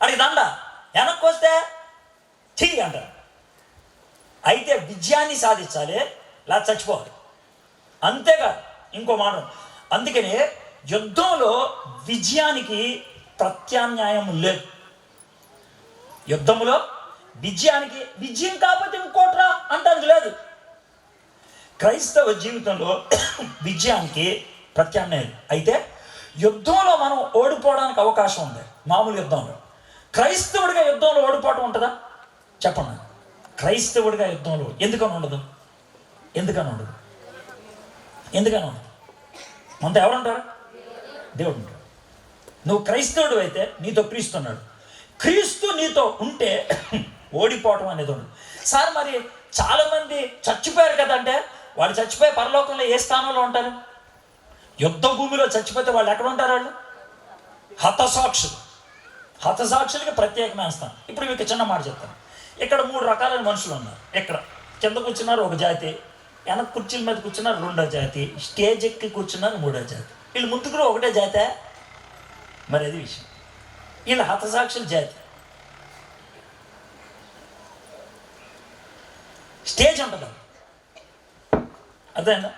అడిగి దండ, వెనక్కి వస్తే చెయ్యి అంటారు. అయితే విజయాన్ని సాధించాలి, లేదా చచ్చిపోవాలి. అంతేకాదు ఇంకో మాట. అందుకనే యుద్ధంలో విజయానికి ప్రత్యామ్నాయం లేదు. యుద్ధంలో విజయం కాకపోతే ఇంకోట్రా అంటానికి లేదు. క్రైస్తవ జీవితంలో విజయానికి ప్రత్యామ్నాయం. అయితే యుద్ధంలో మనం ఓడిపోవడానికి అవకాశం ఉంది. మామూలు యుద్ధంలో. క్రైస్తవుడిగా యుద్ధంలో ఓడిపోవడం ఉంటుందా? చెప్పండి. క్రైస్తవుడిగా యుద్ధంలో ఎందుకని ఉండదు? మనతో ఎవరుంటారు? దేవుడు ఉంటాడు. నువ్వు క్రైస్తవుడు అయితే నీతో క్రీస్తున్నాడు. క్రీస్తు నీతో ఉంటే ఓడిపోవటం అనేది ఉండదు. సార్ మరి చాలామంది చచ్చిపోయారు కదంటే, వాళ్ళు చచ్చిపోయి పరలోకంలో ఏ స్థానంలో ఉంటారు? యుద్ధ భూమిలో చచ్చిపోతే వాళ్ళు ఎక్కడ ఉంటారు? వాళ్ళు హతసాక్షులకి ప్రత్యేకమైన స్థానం. ఇప్పుడు మీకు చిన్న మాట చెప్తాను. ఇక్కడ 3 రకాలైన మనుషులు ఉన్నారు. ఇక్కడ కింద కూర్చున్నారు ఒక జాతి, వెనక కుర్చీల మీద కూర్చున్నారు 2వ జాతి, స్టేజ్ ఎక్కి కూర్చున్నారు 3వ జాతి. వీళ్ళు ముందుకు ఒకటే జాతే? మరి అది విషయం. వీళ్ళు హతసాక్షుల జాతి. స్టేజ్ ఉంటుంది. అదేనా?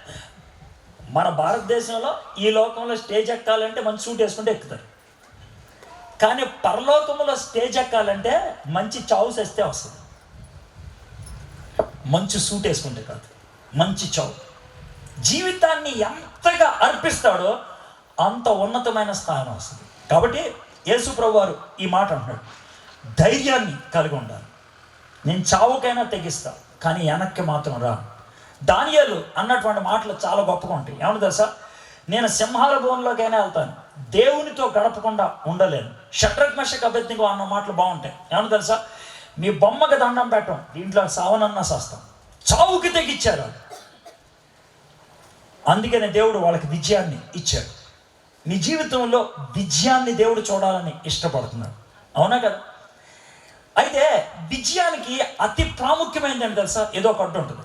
మన భారతదేశంలో ఈ లోకంలో స్టేజ్ ఎక్కాలంటే మంచి సూట్ వేసుకుంటే ఎక్కుతారు. కానీ పరలోకంలో స్టేజ్ ఎక్కాలంటే మంచి చావు చేస్తే వస్తుంది. మంచి సూట్ వేసుకుంటే కాదు, మంచి చావు. జీవితాన్ని ఎంతగా అర్పిస్తాడో అంత ఉన్నతమైన స్థానం వస్తుంది. కాబట్టి యేసు ప్రభువు వారు ఈ మాట అంటున్నాడు, ధైర్యాన్ని కలిగి ఉండాలి. నేను చావుకైనా తెగిస్తా, కానీ వెనక్కి మాత్రం రా. దానియేలు అన్నటువంటి మాటలు చాలా గొప్పగా ఉంటాయి. ఏమన్నా తెలుసా? నేను సింహాల భవనంలోకైనా వెళ్తాను, దేవునితో గడపకుండా ఉండలేను. షడ్రక్ మెషక్ అబేద్నెగో అన్న మాటలు బాగుంటాయి. ఏమన్నా తెలుసా? మీ బొమ్మకి దండం పెట్టం, దీంట్లో సావనన్నా శాస్త్రం. చావుకి తెగిచ్చారు. అందుకనే దేవుడు వాళ్ళకి విజయాన్ని ఇచ్చాడు. నీ జీవితంలో విజయాన్ని దేవుడు చూడాలని ఇష్టపడుతున్నాడు. అవునా కదా? అయితే విజయానికి అతి ప్రాముఖ్యమైనది ఏంటి తెలుసా? ఏదో ఒక అడ్డు ఉంటుంది.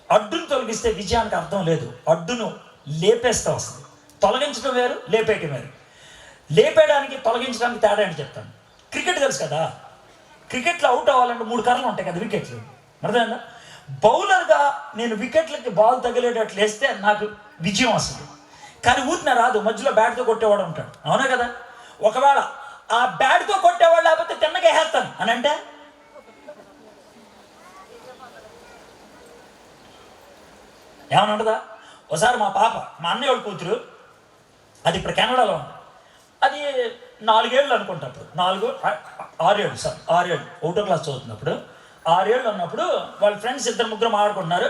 అడ్డును తొలగిస్తే విజయానికి అర్థం లేదు. అడ్డును లేపేస్తే వస్తుంది. తొలగించడం వేరు, లేపేయటం వేరు. లేపేయడానికి తొలగించడానికి తేడా అని చెప్తాను. క్రికెట్ తెలుసు కదా? క్రికెట్లో అవుట్ అవ్వాలంటే 3 కర్రలు ఉంటాయి కదా, వికెట్లు. అర్థమైందా? బౌలర్గా నేను వికెట్లకి బాల్ తగిలేటట్లు వేస్తే నాకు విజయం వస్తుంది. కానీ ఊరినే రాదు, మధ్యలో బ్యాట్తో కొట్టేవాడు ఉంటాడు. అవునా కదా? ఒకవేళ ఆ బ్యాట్తో కొట్టేవాడు లేకపోతే తిన్నగా వేస్తాను అని అంటే ఏమని ఉంటుందా? ఒకసారి మా పాప, మా అన్నయ్య వాళ్ళ కూతురు, అది ఇప్పుడు కెనడాలో ఉంది. అది 4 ఏళ్ళు అనుకుంటా. అప్పుడు 6 ఏళ్ళు 1వ క్లాస్ చదువుతున్నప్పుడు 6 ఏళ్ళు ఉన్నప్పుడు వాళ్ళ ఫ్రెండ్స్ 2-3 ఆడుకుంటున్నారు.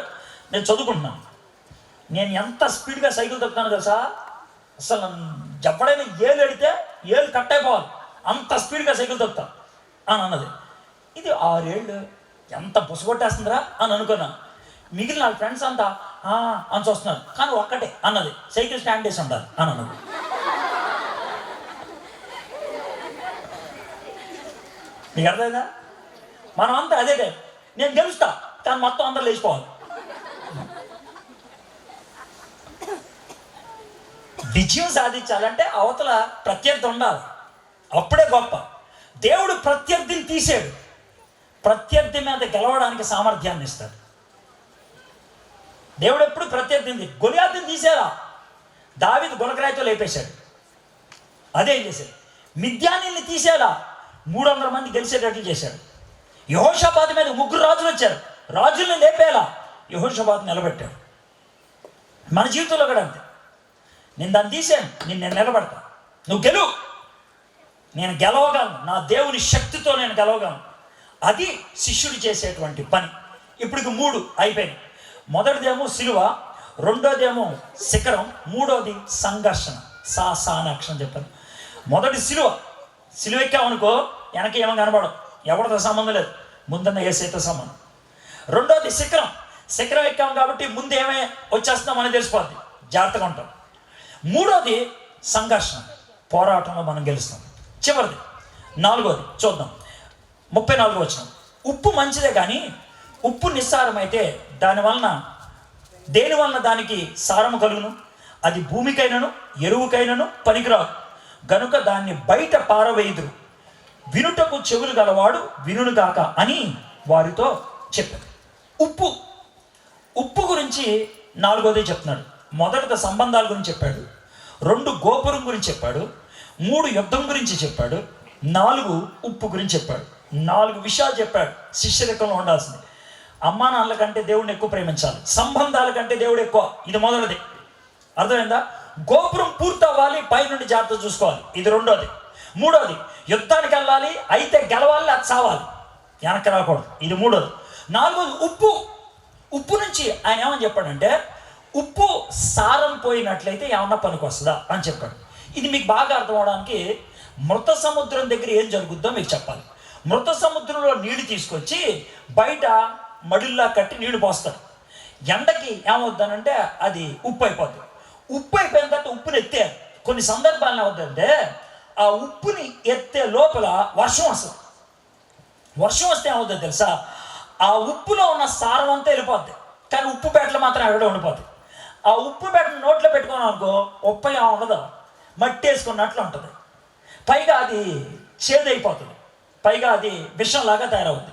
నేను చదువుకుంటున్నాను. నేను ఎంత స్పీడ్గా సైకిల్ తొక్కుతాను తెలుసా, అసలు ఎప్పుడైనా ఏళ్ళు ఎడితే ఏళ్ళు కట్ అయిపోవాలి, అంత స్పీడ్గా సైకిల్ తొక్కుతా అని అన్నది. ఇది 6 ఏళ్ళు ఎంత బుసగొట్టేస్తుందిరా అని అనుకున్నాను. మిగిలిన వాళ్ళ ఫ్రెండ్స్ అంతా అని చూస్తున్నారు, కానీ ఒక్కటే అన్నది, సైకిల్ స్టాండ్ వేసి ఉండాలి అని అన్నది. నీకు అర్థమైందా? మనం అంతా అదే టైం, నేను గెలుస్తా కానీ మొత్తం అందరూ లేచిపోవాలి. విజయం సాధించాలంటే అవతల ప్రత్యర్థి ఉండాలి, అప్పుడే గొప్ప. దేవుడు ప్రత్యర్థిని తీసాడు, ప్రత్యర్థి మీద గెలవడానికి సామర్థ్యాన్ని ఇస్తాడు. దేవుడు ఎప్పుడు ప్రత్యర్థిని, గొలియాతుని తీసారా, దావీదు గులకరాయితో లేపేశాడు. అదేం చేశాడు? మిద్యానీల్ని తీసేలా 300 మంది గెలిచేటట్లు చేశాడు. యెహోషాపాతు మీద 3 రాజులు వచ్చారు, రాజుల్ని లేపేలా యెహోషాపాతు నిలబెట్టాడు. మన జీవితంలో కూడా అంతే. నేను దాన్ని తీసాను, నేను నిలబడతా, నువ్వు గెలువు, నేను గెలవగలను, నా దేవుని శక్తితో నేను గెలవగలను. అది శిష్యుడు చేసేటువంటి పని. ఇప్పటికి 3 అయిపోయింది. మొదటిదేమో సిలువ, రెండోదేమో శిఖరం, మూడోది సంఘర్షణ. సానాక్షరం చెప్పాను. మొదటి సిలువ ఎక్కామనుకో వెనక ఏమో కనబడదు, ఎవరితో సంబంధం లేదు, ముందున్న యేసుతో సంబంధం. రెండోది శిఖరం ఎక్కాము కాబట్టి ముందు ఏమే వచ్చేస్తున్నాం అని తెలిసిపోద్ది, జాగ్రత్తగా ఉంటాం. మూడోది సంఘర్షణ, పోరాటంలో మనం గెలుస్తాం. చివరిది 4వది చూద్దాం, 34 వచనం. ఉప్పు మంచిదే కానీ ఉప్పు నిస్సారమైతే దేని వలన దానికి సారము కలుగును? అది భూమికైనను ఎరువుకైనను పనికిరాదు, గనుక దాన్ని బయట పారవేయుదురు. వినుటకు చెవులు గలవాడు వినును గాక అని వారితో చెప్పారు. ఉప్పు గురించి 4వది చెప్తున్నాడు. మొదట సంబంధాల గురించి చెప్పాడు, 2 గోపురం గురించి చెప్పాడు, 3 యుద్ధం గురించి చెప్పాడు, 4 ఉప్పు గురించి చెప్పాడు. 4 విషయాలు చెప్పాడు శిష్యరికంలో ఉండాల్సింది. అమ్మా నాన్నల కంటే దేవుడిని ఎక్కువ ప్రేమించాలి, సంబంధాల కంటే దేవుడు ఎక్కువ. ఇది మొదటిది, అర్థమైందా? గోపురం పూర్తవ్వాలి, పైనుండి జాగ్రత్త చూసుకోవాలి, ఇది రెండోది. మూడోది యుద్ధానికి వెళ్ళాలి, అయితే గెలవాలి, అది చావాలి, వెనక్కి రాకూడదు, ఇది మూడోది. 4వది ఉప్పు నుంచి ఆయన ఏమని చెప్పాడంటే, ఉప్పు సారం పోయినట్లయితే ఏమన్నా పనికి వస్తుందా అని చెప్పాడు. ఇది మీకు బాగా అర్థం అవడానికి మృత సముద్రం దగ్గర ఏం జరుగుద్దో మీకు చెప్పాలి. మృత సముద్రంలో నీళ్లు తీసుకొచ్చి బయట మడుల్లా కట్టి నీళ్లు పోస్తారు. ఎండకి ఏమవుద్దనంటే అది ఉప్పు అయిపోద్ది. ఉప్పు అయిపోయిన తర్వాత ఉప్పుని ఎత్తారు. కొన్ని సందర్భాలు ఏమవుతుందంటే ఆ ఉప్పుని ఎత్తే లోపల వర్షం వస్తుంది. వర్షం వస్తే ఏమవుతుంది తెలుసా, ఆ ఉప్పులో ఉన్న సారం అంతా వెళ్ళిపోద్ది, కానీ ఉప్పు బెట్టలు మాత్రం ఎక్కడ ఉండిపోద్ది. ఆ ఉప్పు బెట్టను నోట్లో పెట్టుకున్నాం అనుకో, ఉప్పు ఏమి ఉండదు, మట్టి వేసుకున్నట్లు ఉంటుంది. పైగా అది చేదైపోతుంది, పైగా అది విషంలాగా తయారవుతుంది.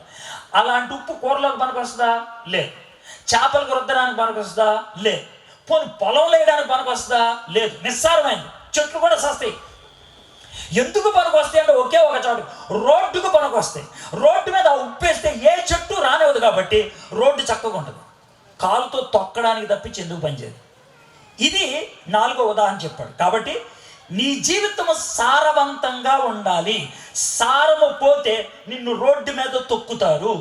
అలాంటి ఉప్పు కూరలోకి పనికి వస్తుందా? లేదు. చేపలకు రుద్దడానికి పనికి వస్తుందా? లేదు. పోనీ పొలంలో వేయడానికి పనికి వస్తుందా? లేదు. నిస్సారమైంది. చెట్లు కూడా సస్తాయి. ఎందుకు పనికి వస్తాయి అంటే ఒకే ఒక చోటు, రోడ్డుకు పనికి వస్తాయి. రోడ్డు మీద ఉప్పు వేస్తే ఏ చెట్టు రానివ్వదు కాబట్టి రోడ్డు చక్కగా ఉంటుంది. కాలుతో తొక్కడానికి తప్పించి ఎందుకు పనిచేయదు. ఇది 4వ ఉదాహరణ చెప్పాడు. కాబట్టి నీ జీవితము సారవంతంగా ఉండాలి. సారము పోతే నిన్ను రోడ్డు మీద తొక్కుతారు.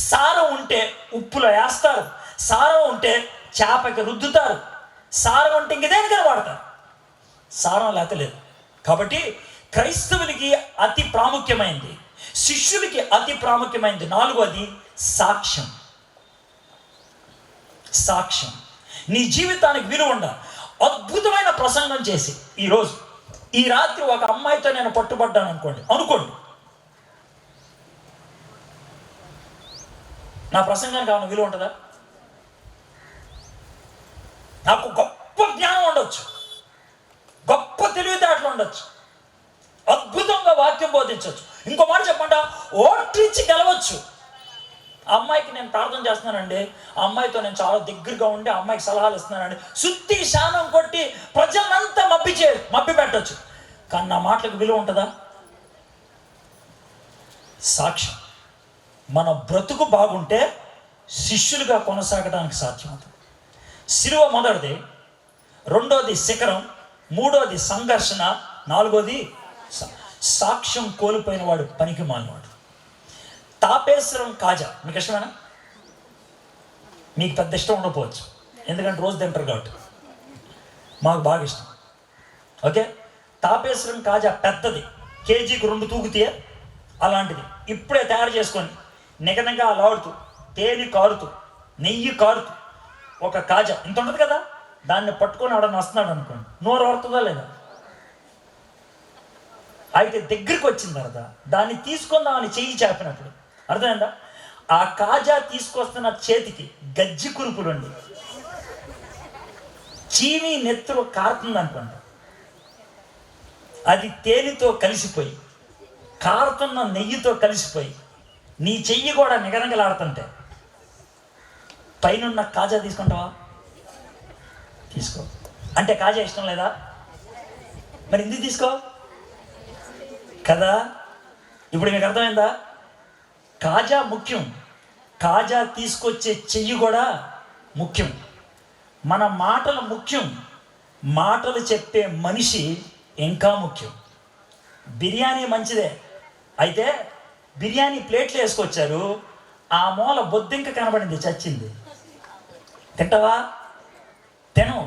సారం ఉంటే ఉప్పులో వేస్తారు, సారం ఉంటే చేపకి రుద్దుతారు, సారం ఉంటే ఇంక దేనికైనా వాడతారు, సారం లేకలేదు. కాబట్టి క్రైస్తవులకి అతి ప్రాముఖ్యమైనది, శిష్యులకి అతి ప్రాముఖ్యమైనది 4వది సాక్ష్యం. నీ జీవితానికి విలువ ఉండాలి. అద్భుతమైన ప్రసంగం చేసి ఈ రాత్రి ఒక అమ్మాయితో నేను పట్టుబడ్డాను అనుకోండి, నా ప్రసంగానికి ఏమైనా విలువ ఉంటుందా? నాకు గొప్ప జ్ఞానం ఉండొచ్చు, గొప్ప తెలివితేటలు ఉండొచ్చు, అద్భుతంగా వాక్యం బోధించవచ్చు, ఇంకో మాట చెప్పండి, ఓట్రిచ్చి గెలవచ్చు. అమ్మాయికి నేను ప్రార్థన చేస్తున్నానండి, ఆ అమ్మాయితో నేను చాలా దగ్గరగా ఉండి ఆ అమ్మాయికి సలహాలు ఇస్తున్నానండి, సుత్తి శానం కొట్టి ప్రజలంతా మబ్బి పెట్టచ్చు, కానీ నా మాటలకు విలువ ఉంటుందా? సాక్ష్యం. మన బ్రతుకు బాగుంటే శిష్యులుగా కొనసాగడానికి సాధ్యమవుతుంది. సిలువ మొదటిది, రెండోది శిఖరం, మూడోది సంఘర్షణ, 4వది సాక్ష్యం కోల్పోయిన వాడు పనికి మాలినవాడు. తాపేశ్వరం కాజా మీకు ఇష్టమేనా? మీకు పెద్ద ఇష్టం ఉండకపోవచ్చు, ఎందుకంటే రోజు తింటారు కాబట్టి. మాకు బాగా ఇష్టం. ఓకే, తాపేశ్వరం కాజా పెద్దది, కేజీకి 2 తూగుతాయే, అలాంటిది ఇప్పుడే తయారు చేసుకొని నిగనగా లాడుతూ, తేనె కారుతూ, నెయ్యి కారుతూ ఒక కాజా ఇంత ఉంటుంది కదా, దాన్ని పట్టుకొని ఆడని వస్తున్నాడు అనుకోండి, నోరు వరుతుందా లేదా? అయితే దగ్గరికి వచ్చిన తర్వాత దాన్ని తీసుకుందామని చెయ్యి చాపినప్పుడు అర్థమైందా? ఆ కాజా తీసుకొస్తున్న చేతికి గజ్జి కురుపులుండి చీని నెత్తురు కారుతుంది అనుకోండి, అది తేనెతో కలిసిపోయి కారుతున్న నెయ్యితో కలిసిపోయి నీ చెయ్యి కూడా నిగనగలాడుతుంటే పైన కాజా తీసుకుంటావా? తీసుకో. అంటే కాజా ఇష్టం లేదా? మరి ఎందుకు తీసుకో కదా? ఇప్పుడు మీకు అర్థమైందా? కాజా ముఖ్యం, కాజా తీసుకొచ్చే చెయ్యి కూడా ముఖ్యం. మన మాటలు ముఖ్యం, మాటలు చెప్పే మనిషి ఇంకా ముఖ్యం. బిర్యానీ మంచిదే, అయితే బిర్యానీ ప్లేట్లు వేసుకొచ్చారు, ఆ మూల బొద్దింక కనబడింది, చచ్చింది, తింటావా? తిను.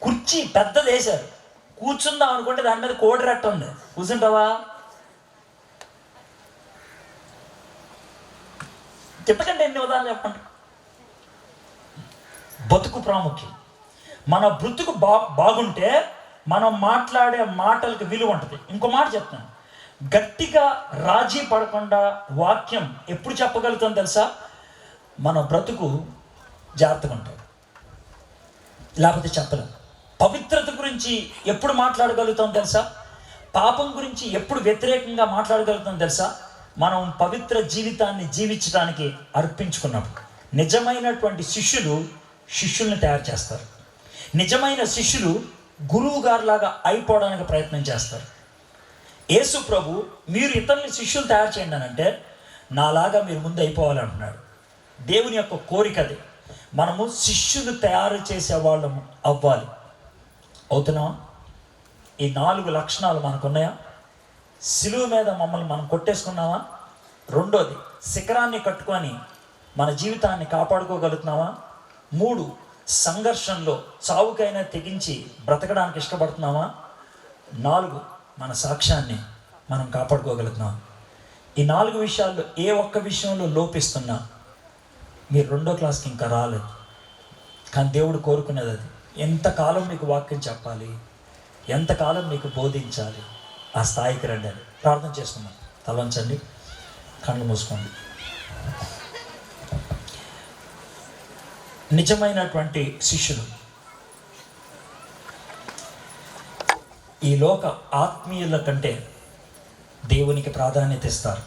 కుర్చీ పెద్దది వేశారు, కూర్చుందాం అనుకుంటే దాని మీద కోడి రెట్ట ఉంది, కూర్చుంటావా? చెప్పకండి, ఎన్ని ఉదాహరణలు చెప్పండి. బతుకు ప్రాముఖ్యం. మన బ్రతుకు బాగుంటే మనం మాట్లాడే మాటలకు విలువ ఉంటుంది. ఇంకో మాట చెప్తాను, గట్టిగా రాజీ పడకుండా వాక్యం ఎప్పుడు చెప్పగలుగుతాం తెలుసా? మన బ్రతుకు జాగ్రత్తగా ఉంటుంది, లేకపోతే చెప్పలేం. పవిత్రత గురించి ఎప్పుడు మాట్లాడగలుగుతాం తెలుసా? పాపం గురించి ఎప్పుడు వ్యతిరేకంగా మాట్లాడగలుగుతాం తెలుసా? మనం పవిత్ర జీవితాన్ని జీవించడానికి అర్పించుకున్నప్పుడు. నిజమైనటువంటి శిష్యుల్ని తయారు చేస్తారు. నిజమైన శిష్యులు గురువు గారిలాగా అయిపోవడానికి ప్రయత్నం చేస్తారు. యేసు ప్రభు మీరు ఇతరుల శిష్యులు తయారు చేయండి అని అంటే నాలాగా మీరు ముందు అయిపోవాలంటున్నాడు. దేవుని యొక్క కోరిక అది. మనము శిష్యులు తయారు చేసే వాళ్ళము అవ్వాలి. అవుతున్నావా? ఈ 4 లక్షణాలు మనకున్నాయా? సిలువ మీద మమ్మల్ని మనం కొట్టేసుకున్నావా? రెండోది, శిఖరాన్ని కట్టుకొని మన జీవితాన్ని కాపాడుకోగలుగుతున్నావా? 3, సంఘర్షణలో చావుకైనా తెగించి బ్రతకడానికి ఇష్టపడుతున్నావా? 4, మన సాక్ష్యాన్ని మనం కాపాడుకోగలుగుతున్నాం. ఈ 4 విషయాల్లో ఏ ఒక్క విషయంలో లోపిస్తున్నా మీరు 2వ క్లాస్కి ఇంకా రాలేదు. కానీ దేవుడు కోరుకునేది అది. ఎంతకాలం మీకు వాక్యం చెప్పాలి, ఎంతకాలం మీకు బోధించాలి, ఆ స్థాయికి రండి అని ప్రార్థన చేస్తున్నాం. తలంచండి, కళ్ళు మూసుకోండి. నిజమైనటువంటి శిష్యులు ఈ లోక ఆత్మీయుల కంటే దేవునికి ప్రాధాన్యత ఇస్తారు.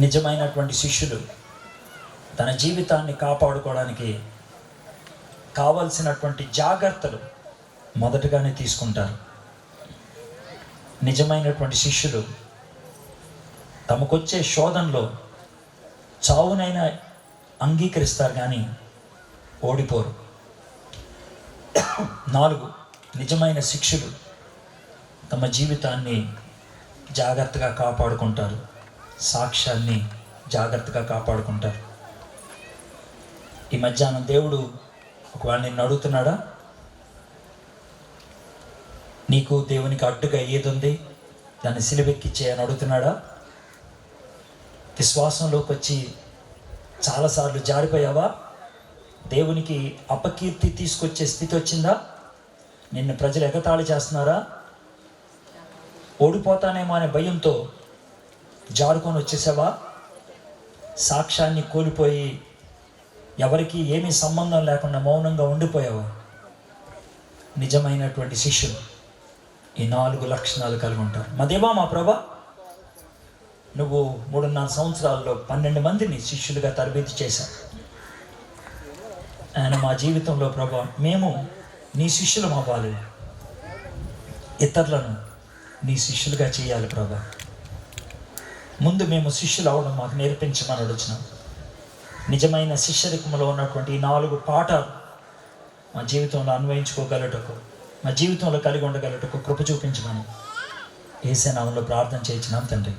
నిజమైనటువంటి శిష్యులు తన జీవితాన్ని కాపాడుకోవడానికి కావలసినటువంటి జాగ్రత్తలు మొదటగానే తీసుకుంటారు. నిజమైనటువంటి శిష్యులు తమకొచ్చే శోధనలో చావునైనా అంగీకరిస్తారు కానీ ఓడిపోరు. 4, నిజమైన శిష్యులు తమ జీవితాన్ని జాగ్రత్తగా కాపాడుకుంటారు, సాక్ష్యాన్ని జాగ్రత్తగా కాపాడుకుంటారు. ఈ మధ్యాహ్నం దేవుడు ఒకవేళ నిన్ను అడుగుతున్నాడా, నీకు దేవునికి అడ్డుగా ఏది ఉంది దాన్ని సిలువెక్కిచ్చే అని అడుగుతున్నాడా? విశ్వాసంలోకి వచ్చి చాలాసార్లు జారిపోయావా? దేవునికి అపకీర్తి తీసుకొచ్చే స్థితి వచ్చిందా? నిన్ను ప్రజలు ఎగతాళి చేస్తున్నారా? ఓడిపోతానేమో అనే భయంతో జారుకొని వచ్చేసావా? సాక్ష్యాన్ని కోల్పోయి ఎవరికి ఏమీ సంబంధం లేకుండా మౌనంగా ఉండిపోయావా? నిజమైనటువంటి శిష్యులు ఈ 4 లక్షణాలు కలిగి ఉంటారు. మా దేవా, మా ప్రభా, నువ్వు 3.5 సంవత్సరాల్లో 12 మందిని శిష్యులుగా తరబేతి చేశావు. ఆయన మా జీవితంలో ప్రభా మేము నీ శిష్యులం అవ్వాలి, ఇతరులను నీ శిష్యులుగా చేయాలి ప్రభా. ముందు మేము శిష్యులు అవడం మాకు నేర్పించమని అడుగుతున్నాం. నిజమైన శిష్యరికంలో ఉన్నటువంటి 4 పాఠాలు మా జీవితంలో అన్వయించుకోగలటకు, మా జీవితంలో కలిగి ఉండగలటకు కృప చూపించమని యేసు నామములో ప్రార్థన చేయించినాం తండ్రి.